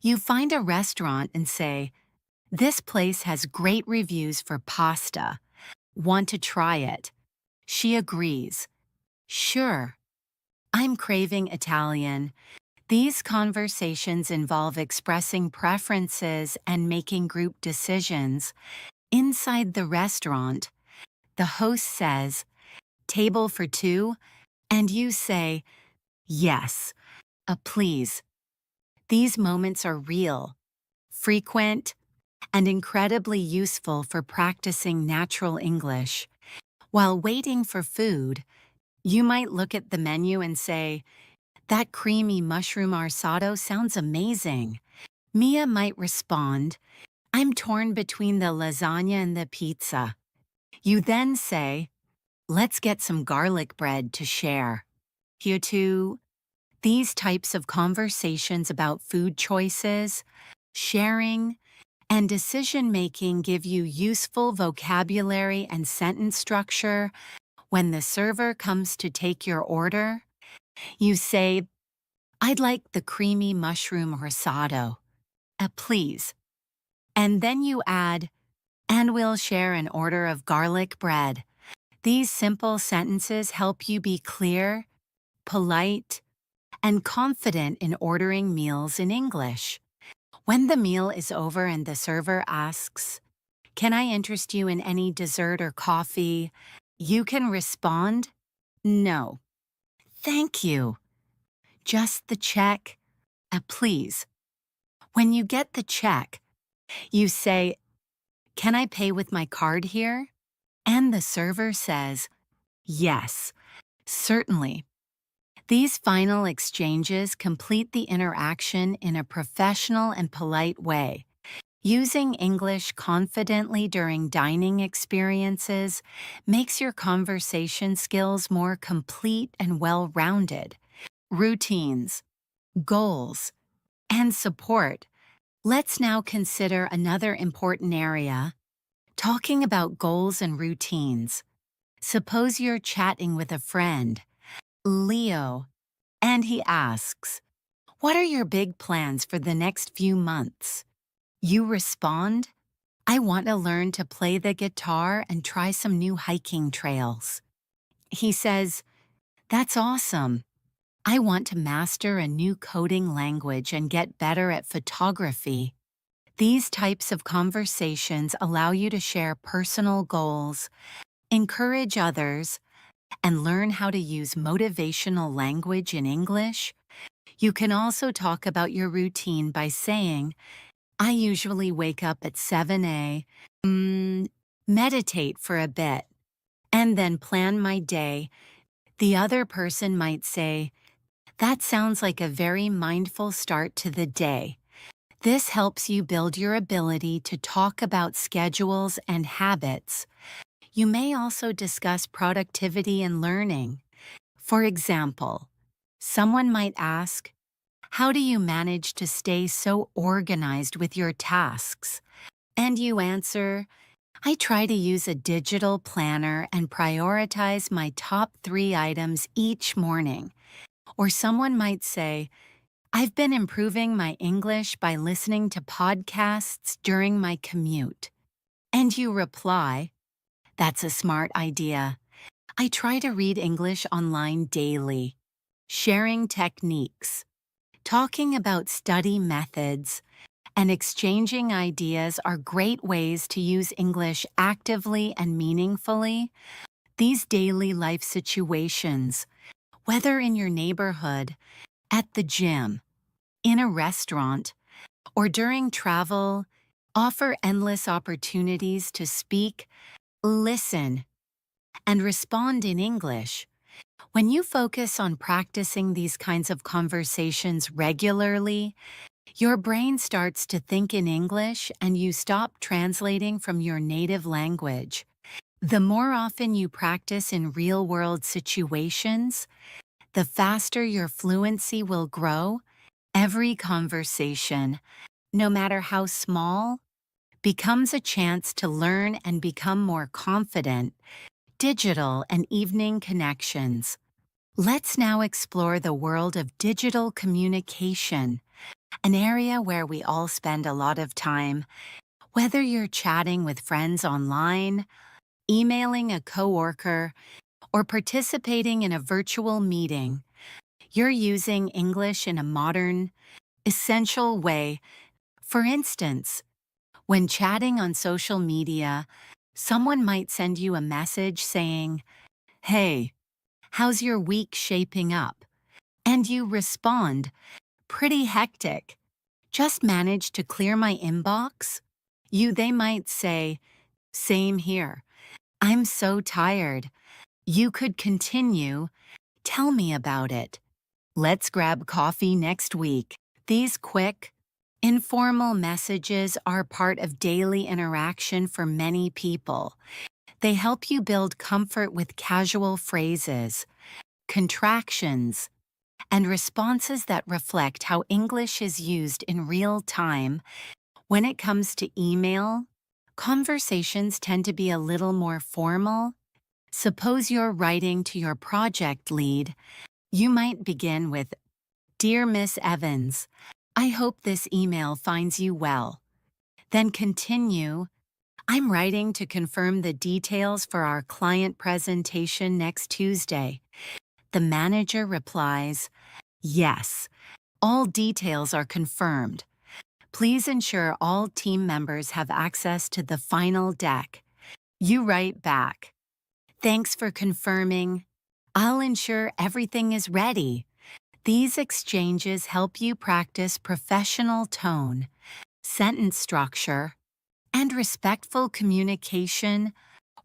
You find a restaurant and say, "This place has great reviews for pasta. Want to try it?" She agrees, "Sure. I'm craving Italian. These conversations involve expressing preferences and making group decisions. Inside the restaurant, the host says, "Table for two," and you say, "Yes, please." These moments are real, frequent, and incredibly useful for practicing natural English. While waiting for food, you might look at the menu and say, "That creamy mushroom arsado sounds amazing." Mia might respond, "I'm torn between the lasagna and the pizza." You then say, "Let's get some garlic bread to share." Here too, these types of conversations about food choices, sharing, and decision making give you useful vocabulary and sentence structure. When the server comes to take your order, you say, "I'd like the creamy mushroom risotto. Please." And then you add, "And we'll share an order of garlic bread." These simple sentences help you be clear, polite, and confident in ordering meals in English. When the meal is over and the server asks, "Can I interest you in any dessert or coffee?" you can respond, "No, thank you. Just the check, please." When you get the check, you say, "Can I pay with my card here?" And the server says, "Yes, certainly." These final exchanges complete the interaction in a professional and polite way. Using English confidently during dining experiences makes your conversation skills more complete and well-rounded. Routines, goals, and support. Let's now consider another important area, talking about goals and routines. Suppose you're chatting with a friend, Leo, and he asks, "What are your big plans for the next few months?" You respond, "I want to learn to play the guitar and try some new hiking trails." He says, "That's awesome. I want to master a new coding language and get better at photography." These types of conversations allow you to share personal goals, encourage others, and learn how to use motivational language in English. You can also talk about your routine by saying, "I usually wake up at 7 a.m., meditate for a bit, and then plan my day." The other person might say, "That sounds like a very mindful start to the day." This helps you build your ability to talk about schedules and habits. You may also discuss productivity and learning. For example, someone might ask, "How do you manage to stay so organized with your tasks?" And you answer, "I try to use a digital planner and prioritize my top 3 items each morning." Or someone might say, "I've been improving my English by listening to podcasts during my commute." And you reply, "That's a smart idea. I try to read English online daily." Sharing techniques, talking about study methods, and exchanging ideas are great ways to use English actively and meaningfully. These daily life situations, whether in your neighborhood, at the gym, in a restaurant, or during travel, offer endless opportunities to speak, listen, and respond in English. When you focus on practicing these kinds of conversations regularly, your brain starts to think in English and you stop translating from your native language. The more often you practice in real-world situations, the faster your fluency will grow. Every conversation, no matter how small, becomes a chance to learn and become more confident. Digital and evening connections. Let's now explore the world of digital communication, an area where we all spend a lot of time. Whether you're chatting with friends online, emailing a coworker, or participating in a virtual meeting, You're using English in a modern, essential way. For instance, when chatting on social media, someone might send you a message saying, "Hey, how's your week shaping up?" And you respond, "Pretty hectic. Just managed to clear my inbox." They might say, "Same here. I'm so tired." You could continue, "Tell me about it. Let's grab coffee next week." These quick, informal messages are part of daily interaction for many people. They help you build comfort with casual phrases, contractions, and responses that reflect how English is used in real time. When it comes to email, conversations tend to be a little more formal. Suppose you're writing to your project lead. You might begin with, "Dear Miss Evans, I hope this email finds you well." Then continue, "I'm writing to confirm the details for our client presentation next Tuesday." The manager replies, "Yes, all details are confirmed. Please ensure all team members have access to the final deck." You write back, "Thanks for confirming. I'll ensure everything is ready." These exchanges help you practice professional tone, sentence structure, and respectful communication.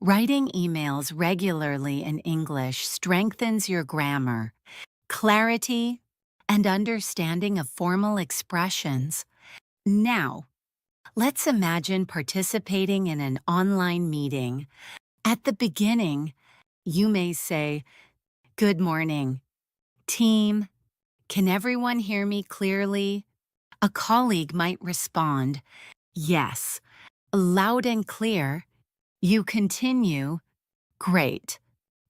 Writing emails regularly in English strengthens your grammar, clarity, and understanding of formal expressions. Now, let's imagine participating in an online meeting. At the beginning, you may say, "Good morning, team. Can everyone hear me clearly?" A colleague might respond, "Yes, loud and clear." You continue, "Great.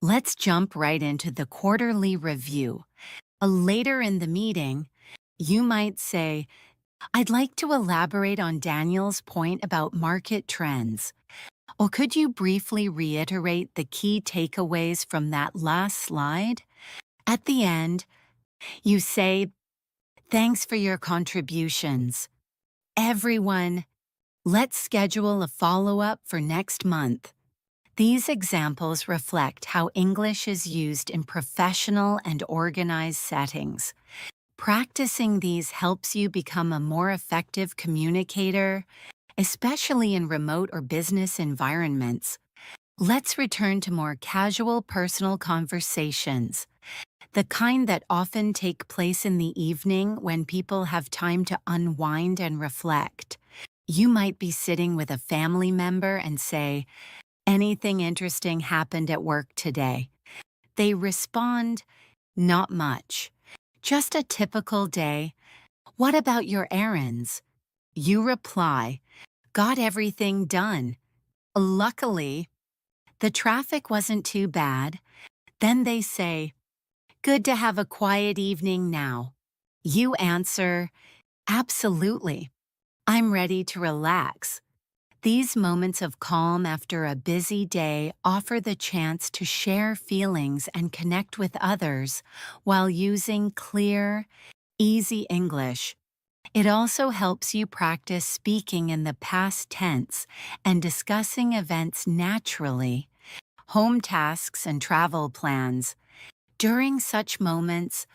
Let's jump right into the quarterly review." Later in the meeting, you might say, "I'd like to elaborate on Daniel's point about market trends. Or could you briefly reiterate the key takeaways from that last slide?" At the end, you say, "Thanks for your contributions. Everyone, let's schedule a follow-up for next month." These examples reflect how English is used in professional and organized settings. Practicing these helps you become a more effective communicator, especially in remote or business environments. Let's return to more casual personal conversations, the kind that often take place in the evening when people have time to unwind and reflect. You might be sitting with a family member and say, "Anything interesting happened at work today?" They respond, "Not much. Just a typical day. What about your errands?" You reply, "Got everything done. Luckily, the traffic wasn't too bad." Then they say, "Good to have a quiet evening now." You answer, "Absolutely. I'm ready to relax." These moments of calm after a busy day offer the chance to share feelings and connect with others while using clear, easy English. It also helps you practice speaking in the past tense and discussing events naturally, home tasks and travel plans. During such moments,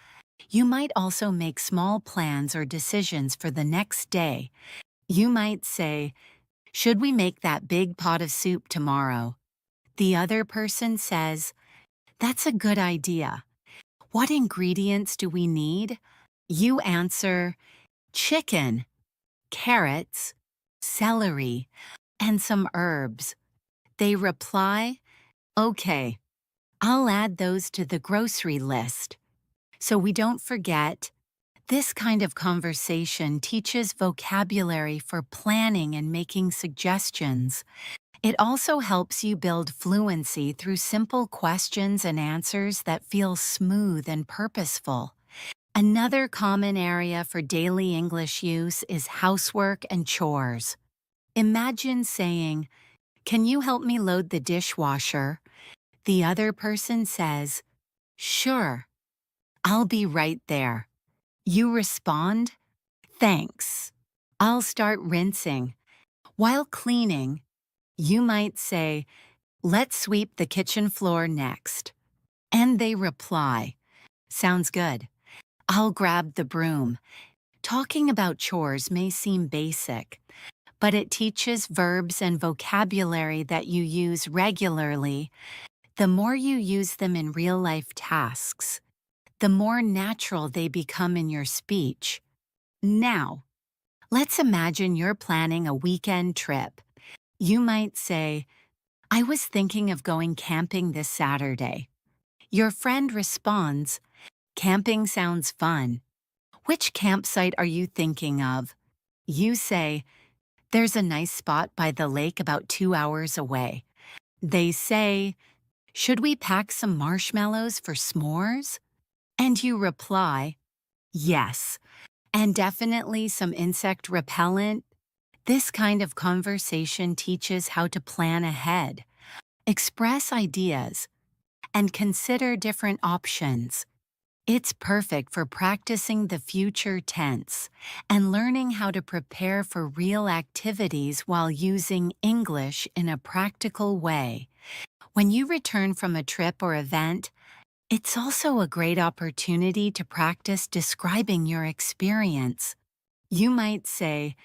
you might also make small plans or decisions for the next day. You might say, "Should we make that big pot of soup tomorrow?" The other person says, "That's a good idea. What ingredients do we need?" You answer, "Chicken, carrots, celery, and some herbs." They reply, "Okay, I'll add those to the grocery list." So we don't forget, this kind of conversation teaches vocabulary for planning and making suggestions. It also helps you build fluency through simple questions and answers that feel smooth and purposeful. Another common area for daily English use is housework and chores. Imagine saying, "Can you help me load the dishwasher?" The other person says, "Sure. I'll be right there. You respond, thanks. I'll start rinsing. While cleaning, you might say, let's sweep the kitchen floor next. And they reply, sounds good. I'll grab the broom. Talking about chores may seem basic, but it teaches verbs and vocabulary that you use regularly. The more you use them in real-life tasks, the more natural they become in your speech. Now, let's imagine you're planning a weekend trip. You might say, I was thinking of going camping this Saturday. Your friend responds, camping sounds fun. Which campsite are you thinking of? You say, there's a nice spot by the lake about 2 hours away. They say, should we pack some marshmallows for s'mores? And you reply, yes, and definitely some insect repellent. This kind of conversation teaches how to plan ahead, express ideas, and consider different options. It's perfect for practicing the future tense and learning how to prepare for real activities while using English in a practical way. When you return from a trip or event, it's also a great opportunity to practice describing your experience. You might say,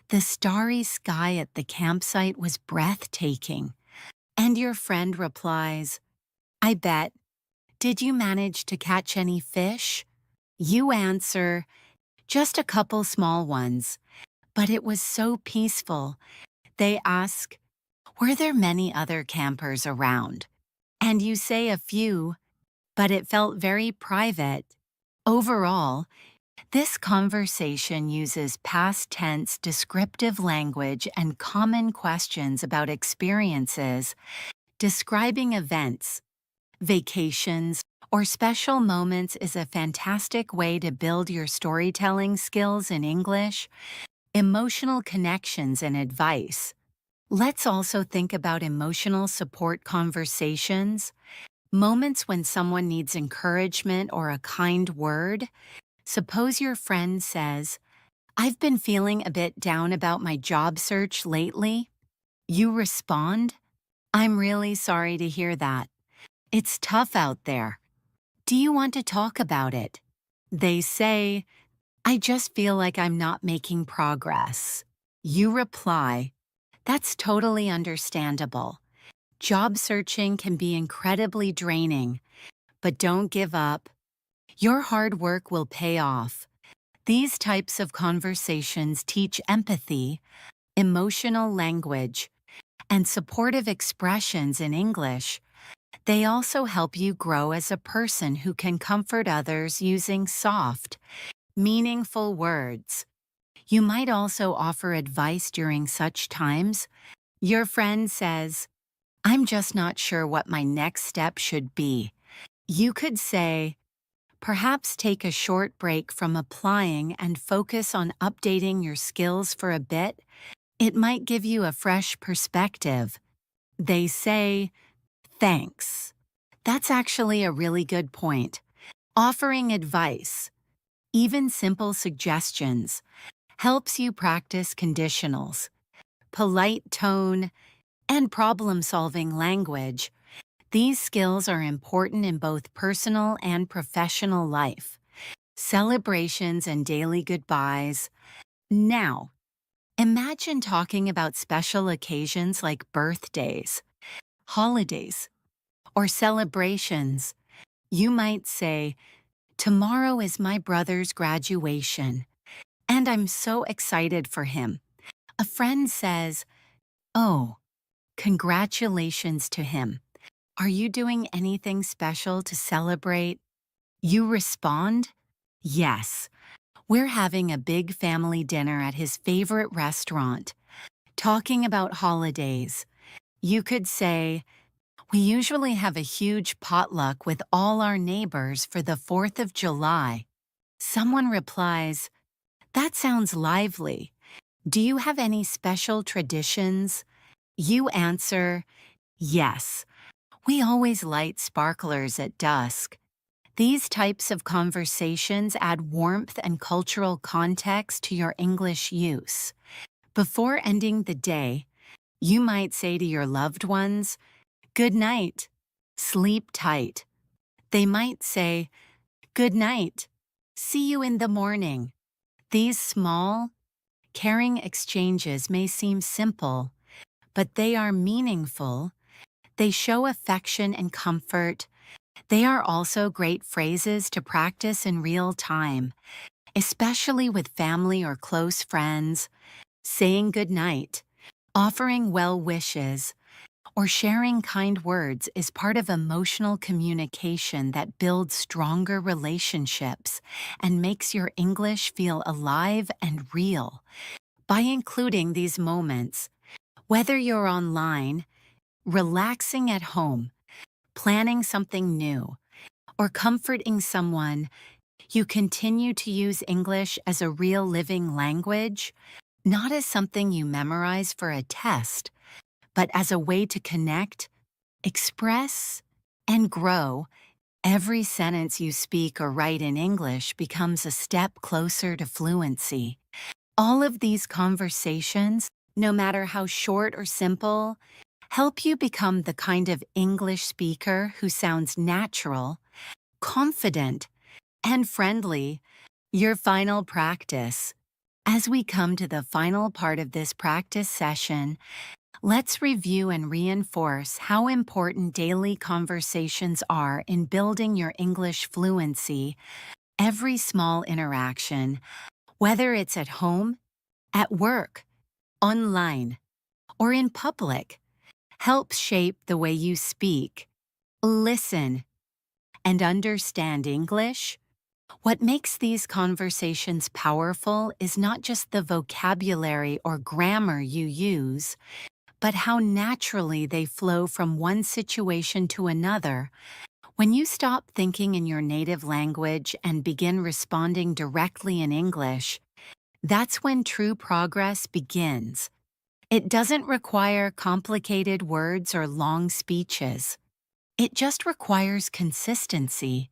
the starry sky at the campsite was breathtaking. And your friend replies, I bet. Did you manage to catch any fish? You answer, just a couple small ones. But it was so peaceful. They ask, were there many other campers around? And you say a few, but it felt very private. Overall, this conversation uses past tense descriptive language and common questions about experiences, describing events, vacations, or special moments is a fantastic way to build your storytelling skills in English, emotional connections, and advice. Let's also think about emotional support conversations, moments when someone needs encouragement or a kind word. Suppose your friend says, I've been feeling a bit down about my job search lately. You respond, I'm really sorry to hear that. It's tough out there. Do you want to talk about it? They say, I just feel like I'm not making progress. You reply, that's totally understandable. Job searching can be incredibly draining, but don't give up. Your hard work will pay off. These types of conversations teach empathy, emotional language, and supportive expressions in English. They also help you grow as a person who can comfort others using soft, meaningful words. You might also offer advice during such times. Your friend says, I'm just not sure what my next step should be. You could say, perhaps take a short break from applying and focus on updating your skills for a bit. It might give you a fresh perspective. They say, thanks. That's actually a really good point. Offering advice, even simple suggestions, helps you practice conditionals, polite tone, and problem-solving language. These skills are important in both personal and professional life. Celebrations and daily goodbyes. Now, imagine talking about special occasions like birthdays, holidays, or celebrations. You might say, tomorrow is my brother's graduation, and I'm so excited for him. A friend says, oh, congratulations to him. Are you doing anything special to celebrate? You respond, yes. We're having a big family dinner at his favorite restaurant. Talking about holidays, you could say, we usually have a huge potluck with all our neighbors for the 4th of July. Someone replies, that sounds lively. Do you have any special traditions? You answer, yes. We always light sparklers at dusk. These types of conversations add warmth and cultural context to your English use. Before ending the day, you might say to your loved ones, "Good night, sleep tight." They might say, "Good night, see you in the morning." These small, caring exchanges may seem simple, but they are meaningful. They show affection and comfort. They are also great phrases to practice in real time, especially with family or close friends. Saying good night, offering well wishes, or sharing kind words is part of emotional communication that builds stronger relationships and makes your English feel alive and real. By including these moments, whether you're online, relaxing at home, planning something new, or comforting someone, you continue to use English as a real living language, not as something you memorize for a test, but as a way to connect, express, and grow. Every sentence you speak or write in English becomes a step closer to fluency. All of these conversations, no matter how short or simple, help you become the kind of English speaker who sounds natural, confident, and friendly. Your final practice. As we come to the final part of this practice session, let's review and reinforce how important daily conversations are in building your English fluency. Every small interaction, whether it's at home, at work, online, or in public, helps shape the way you speak, listen, and understand English. What makes these conversations powerful is not just the vocabulary or grammar you use, but how naturally they flow from one situation to another. When you stop thinking in your native language and begin responding directly in English, that's when true progress begins. It doesn't require complicated words or long speeches. It just requires consistency,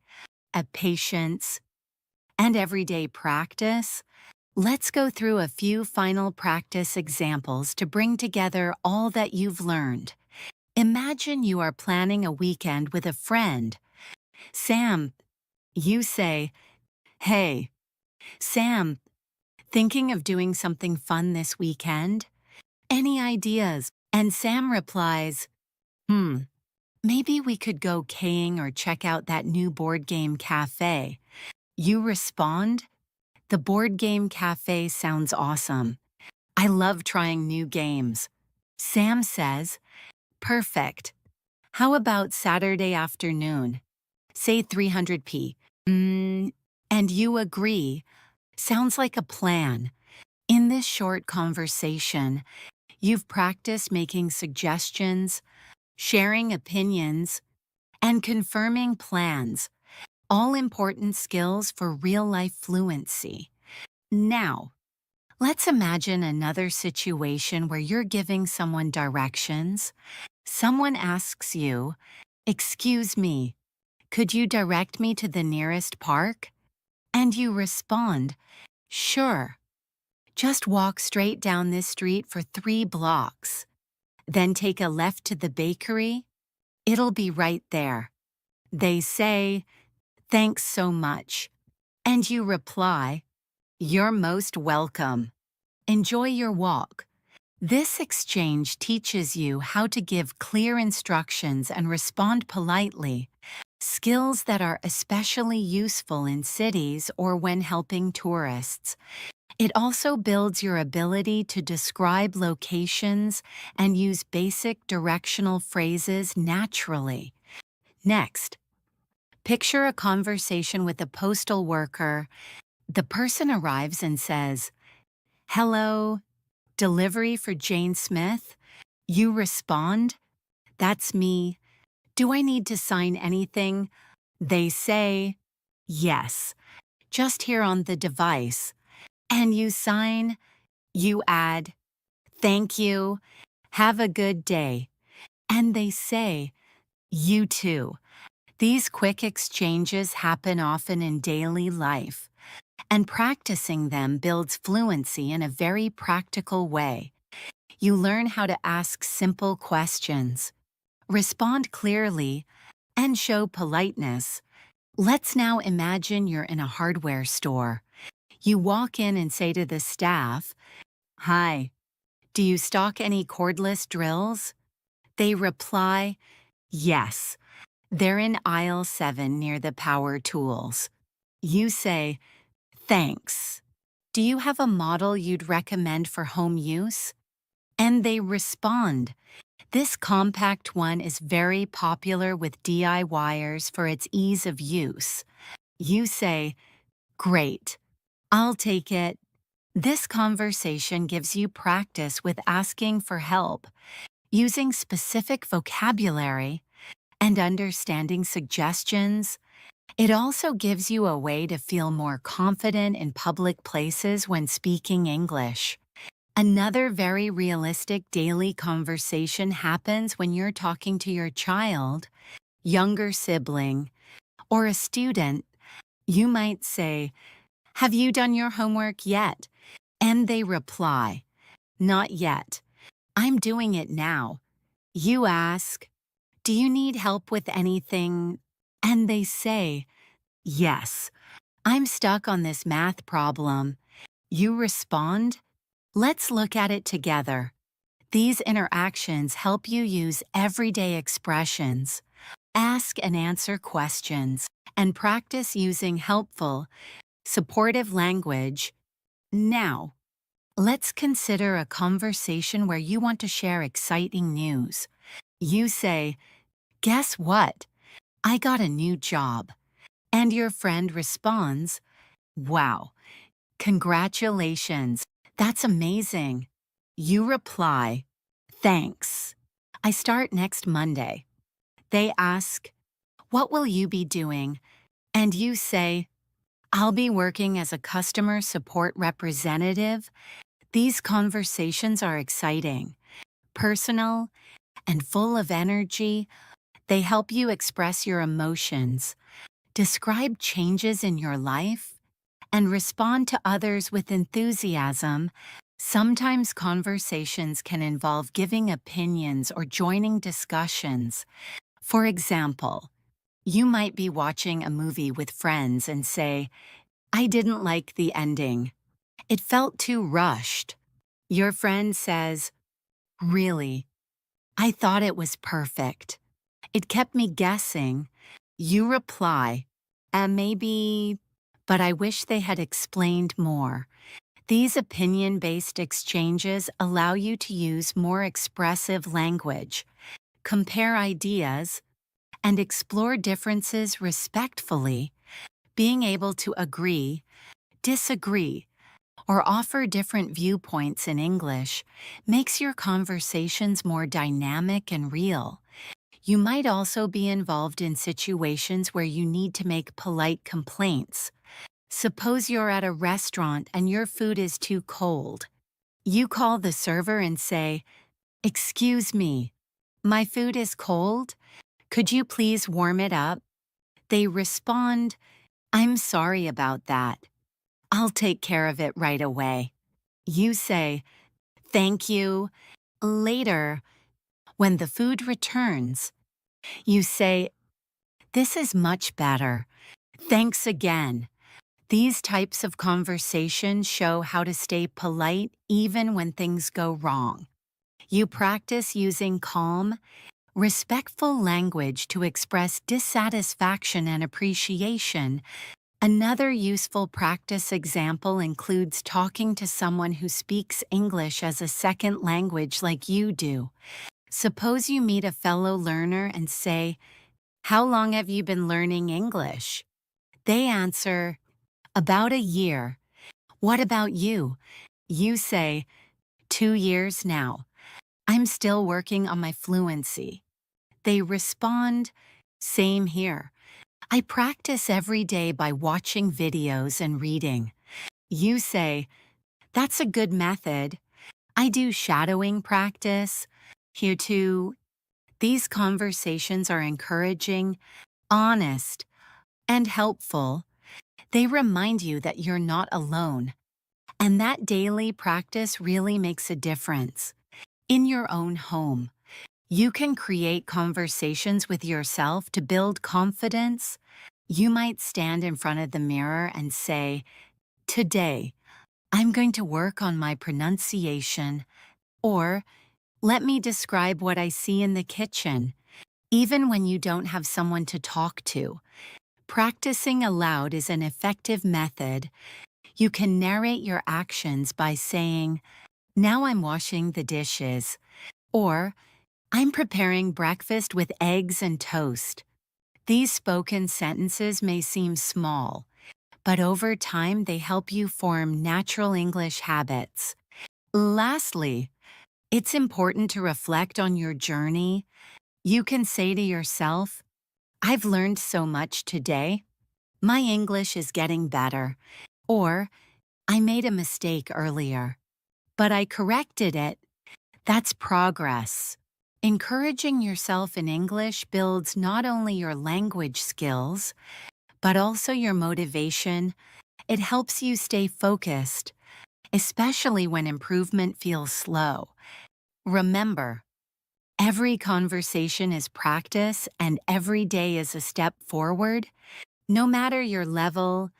a patience, and everyday practice. Let's go through a few final practice examples to bring together all that you've learned. Imagine you are planning a weekend with a friend. Sam, you say, "Hey, Sam, thinking of doing something fun this weekend? Any ideas?" And Sam replies, maybe we could go kaying or check out that new board game cafe." You respond, "The board game cafe sounds awesome. I love trying new games." Sam says, "Perfect. How about Saturday afternoon? Say 300p. And you agree. Sounds like a plan." In this short conversation, you've practiced making suggestions, sharing opinions, and confirming plans, all important skills for real-life fluency. Now, let's imagine another situation where you're giving someone directions. Someone asks you, "Excuse me, could you direct me to the nearest park?" And you respond, "Sure. Just walk straight down this street for 3 blocks. Then take a left to the bakery. It'll be right there." They say, "Thanks so much." And you reply, "You're most welcome. Enjoy your walk." This exchange teaches you how to give clear instructions and respond politely, skills that are especially useful in cities or when helping tourists. It also builds your ability to describe locations and use basic directional phrases naturally. Next, picture a conversation with a postal worker. The person arrives and says, "Hello, delivery for Jane Smith?" You respond, "That's me. Do I need to sign anything?" They say, "Yes, just here on the device." And you sign, you add, "Thank you, have a good day." And they say, "You too." These quick exchanges happen often in daily life, and practicing them builds fluency in a very practical way. You learn how to ask simple questions, respond clearly, and show politeness. Let's now imagine you're in a hardware store. You walk in and say to the staff, "Hi, do you stock any cordless drills?" They reply, "Yes, they're in aisle 7 near the power tools." You say, "Thanks. Do you have a model you'd recommend for home use?" And they respond, "This compact one is very popular with DIYers for its ease of use." You say, "Great, I'll take it." This conversation gives you practice with asking for help, using specific vocabulary, and understanding suggestions. It also gives you a way to feel more confident in public places when speaking English. Another very realistic daily conversation happens when you're talking to your child, younger sibling, or a student. You might say, "Have you done your homework yet?" And they reply, "Not yet. I'm doing it now." You ask, "Do you need help with anything?" And they say, "Yes, I'm stuck on this math problem." You respond, "Let's look at it together." These interactions help you use everyday expressions, ask and answer questions, and practice using helpful, supportive language. Now, let's consider a conversation where you want to share exciting news. You say, "Guess what? I got a new job." And your friend responds, "Wow, congratulations. That's amazing." You reply, "Thanks. I start next Monday." They ask, "What will you be doing?" And you say, "I'll be working as a customer support representative." These conversations are exciting, personal, and full of energy. They help you express your emotions, describe changes in your life, and respond to others with enthusiasm. Sometimes conversations can involve giving opinions or joining discussions. For example, you might be watching a movie with friends and say, "I didn't like the ending. It felt too rushed." Your friend says, "Really? I thought it was perfect. It kept me guessing." You reply, Maybe, but I wish they had explained more." These opinion-based exchanges allow you to use more expressive language, compare ideas, and explore differences respectfully. Being able to agree, disagree, or offer different viewpoints in English makes your conversations more dynamic and real. You might also be involved in situations where you need to make polite complaints. Suppose you're at a restaurant and your food is too cold. You call the server and say, "Excuse me, my food is cold. Could you please warm it up?" They respond, "I'm sorry about that. I'll take care of it right away." You say, "Thank you." Later, when the food returns, you say, "This is much better. Thanks again." These types of conversations show how to stay polite even when things go wrong. You practice using calm, respectful language to express dissatisfaction and appreciation. Another useful practice example includes talking to someone who speaks English as a second language like you do. Suppose you meet a fellow learner and say, "How long have you been learning English?" They answer, "About a year." "What about you?" You say, "2 years now. I'm still working on my fluency." They respond, "Same here. I practice every day by watching videos and reading." You say, "That's a good method. I do shadowing practice." Here too, these conversations are encouraging, honest, and helpful, they remind you that you're not alone. And that daily practice really makes a difference. In your own home, you can create conversations with yourself to build confidence. You might stand in front of the mirror and say, "Today, I'm going to work on my pronunciation," or "Let me describe what I see in the kitchen." Even when you don't have someone to talk to, practicing aloud is an effective method. You can narrate your actions by saying, "Now I'm washing the dishes," or "I'm preparing breakfast with eggs and toast." These spoken sentences may seem small, but over time they help you form natural English habits. Lastly, it's important to reflect on your journey. You can say to yourself, "I've learned so much today. My English is getting better." Or, "I made a mistake earlier, but I corrected it." That's progress. Encouraging yourself in English builds not only your language skills, but also your motivation. It helps you stay focused, especially when improvement feels slow. Remember, every conversation is practice and every day is a step forward. No matter your level,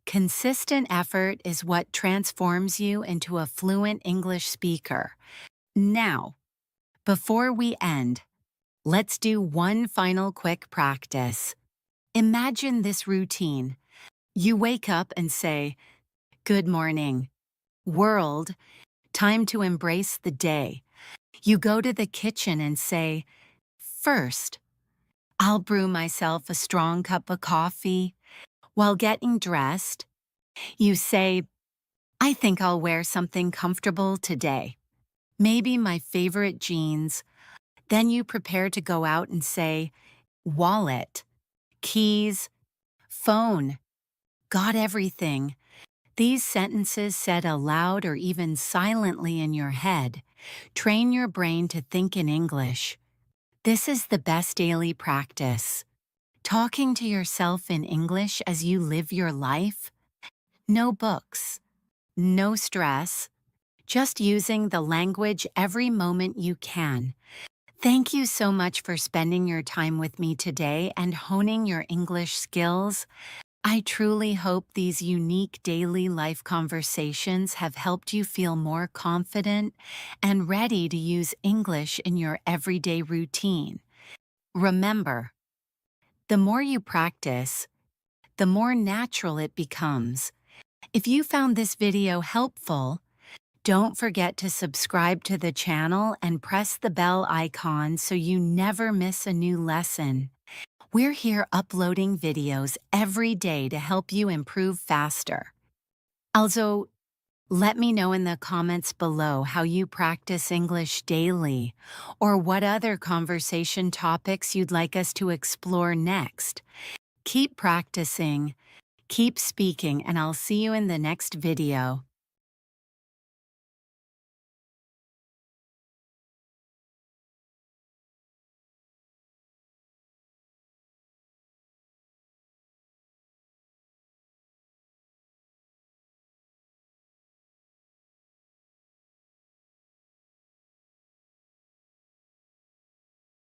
consistent effort is what transforms you into a fluent English speaker. Now, before we end, let's do one final quick practice. Imagine this routine. You wake up and say, "Good morning, world, time to embrace the day." You go to the kitchen and say, "First, I'll brew myself a strong cup of coffee." While getting dressed, you say, "I think I'll wear something comfortable today. Maybe my favorite jeans." Then you prepare to go out and say, "Wallet, keys, phone, got everything." These sentences said aloud or even silently in your head train your brain to think in English. This is the best daily practice. Talking to yourself in English as you live your life. No books, no stress, just using the language every moment you can. Thank you so much for spending your time with me today and honing your English skills. I truly hope these unique daily life conversations have helped you feel more confident and ready to use English in your everyday routine. Remember, the more you practice, the more natural it becomes. If you found this video helpful, don't forget to subscribe to the channel and press the bell icon so you never miss a new lesson. We're here uploading videos every day to help you improve faster. Also, let me know in the comments below how you practice English daily, or what other conversation topics you'd like us to explore next. Keep practicing, keep speaking, and I'll see you in the next video.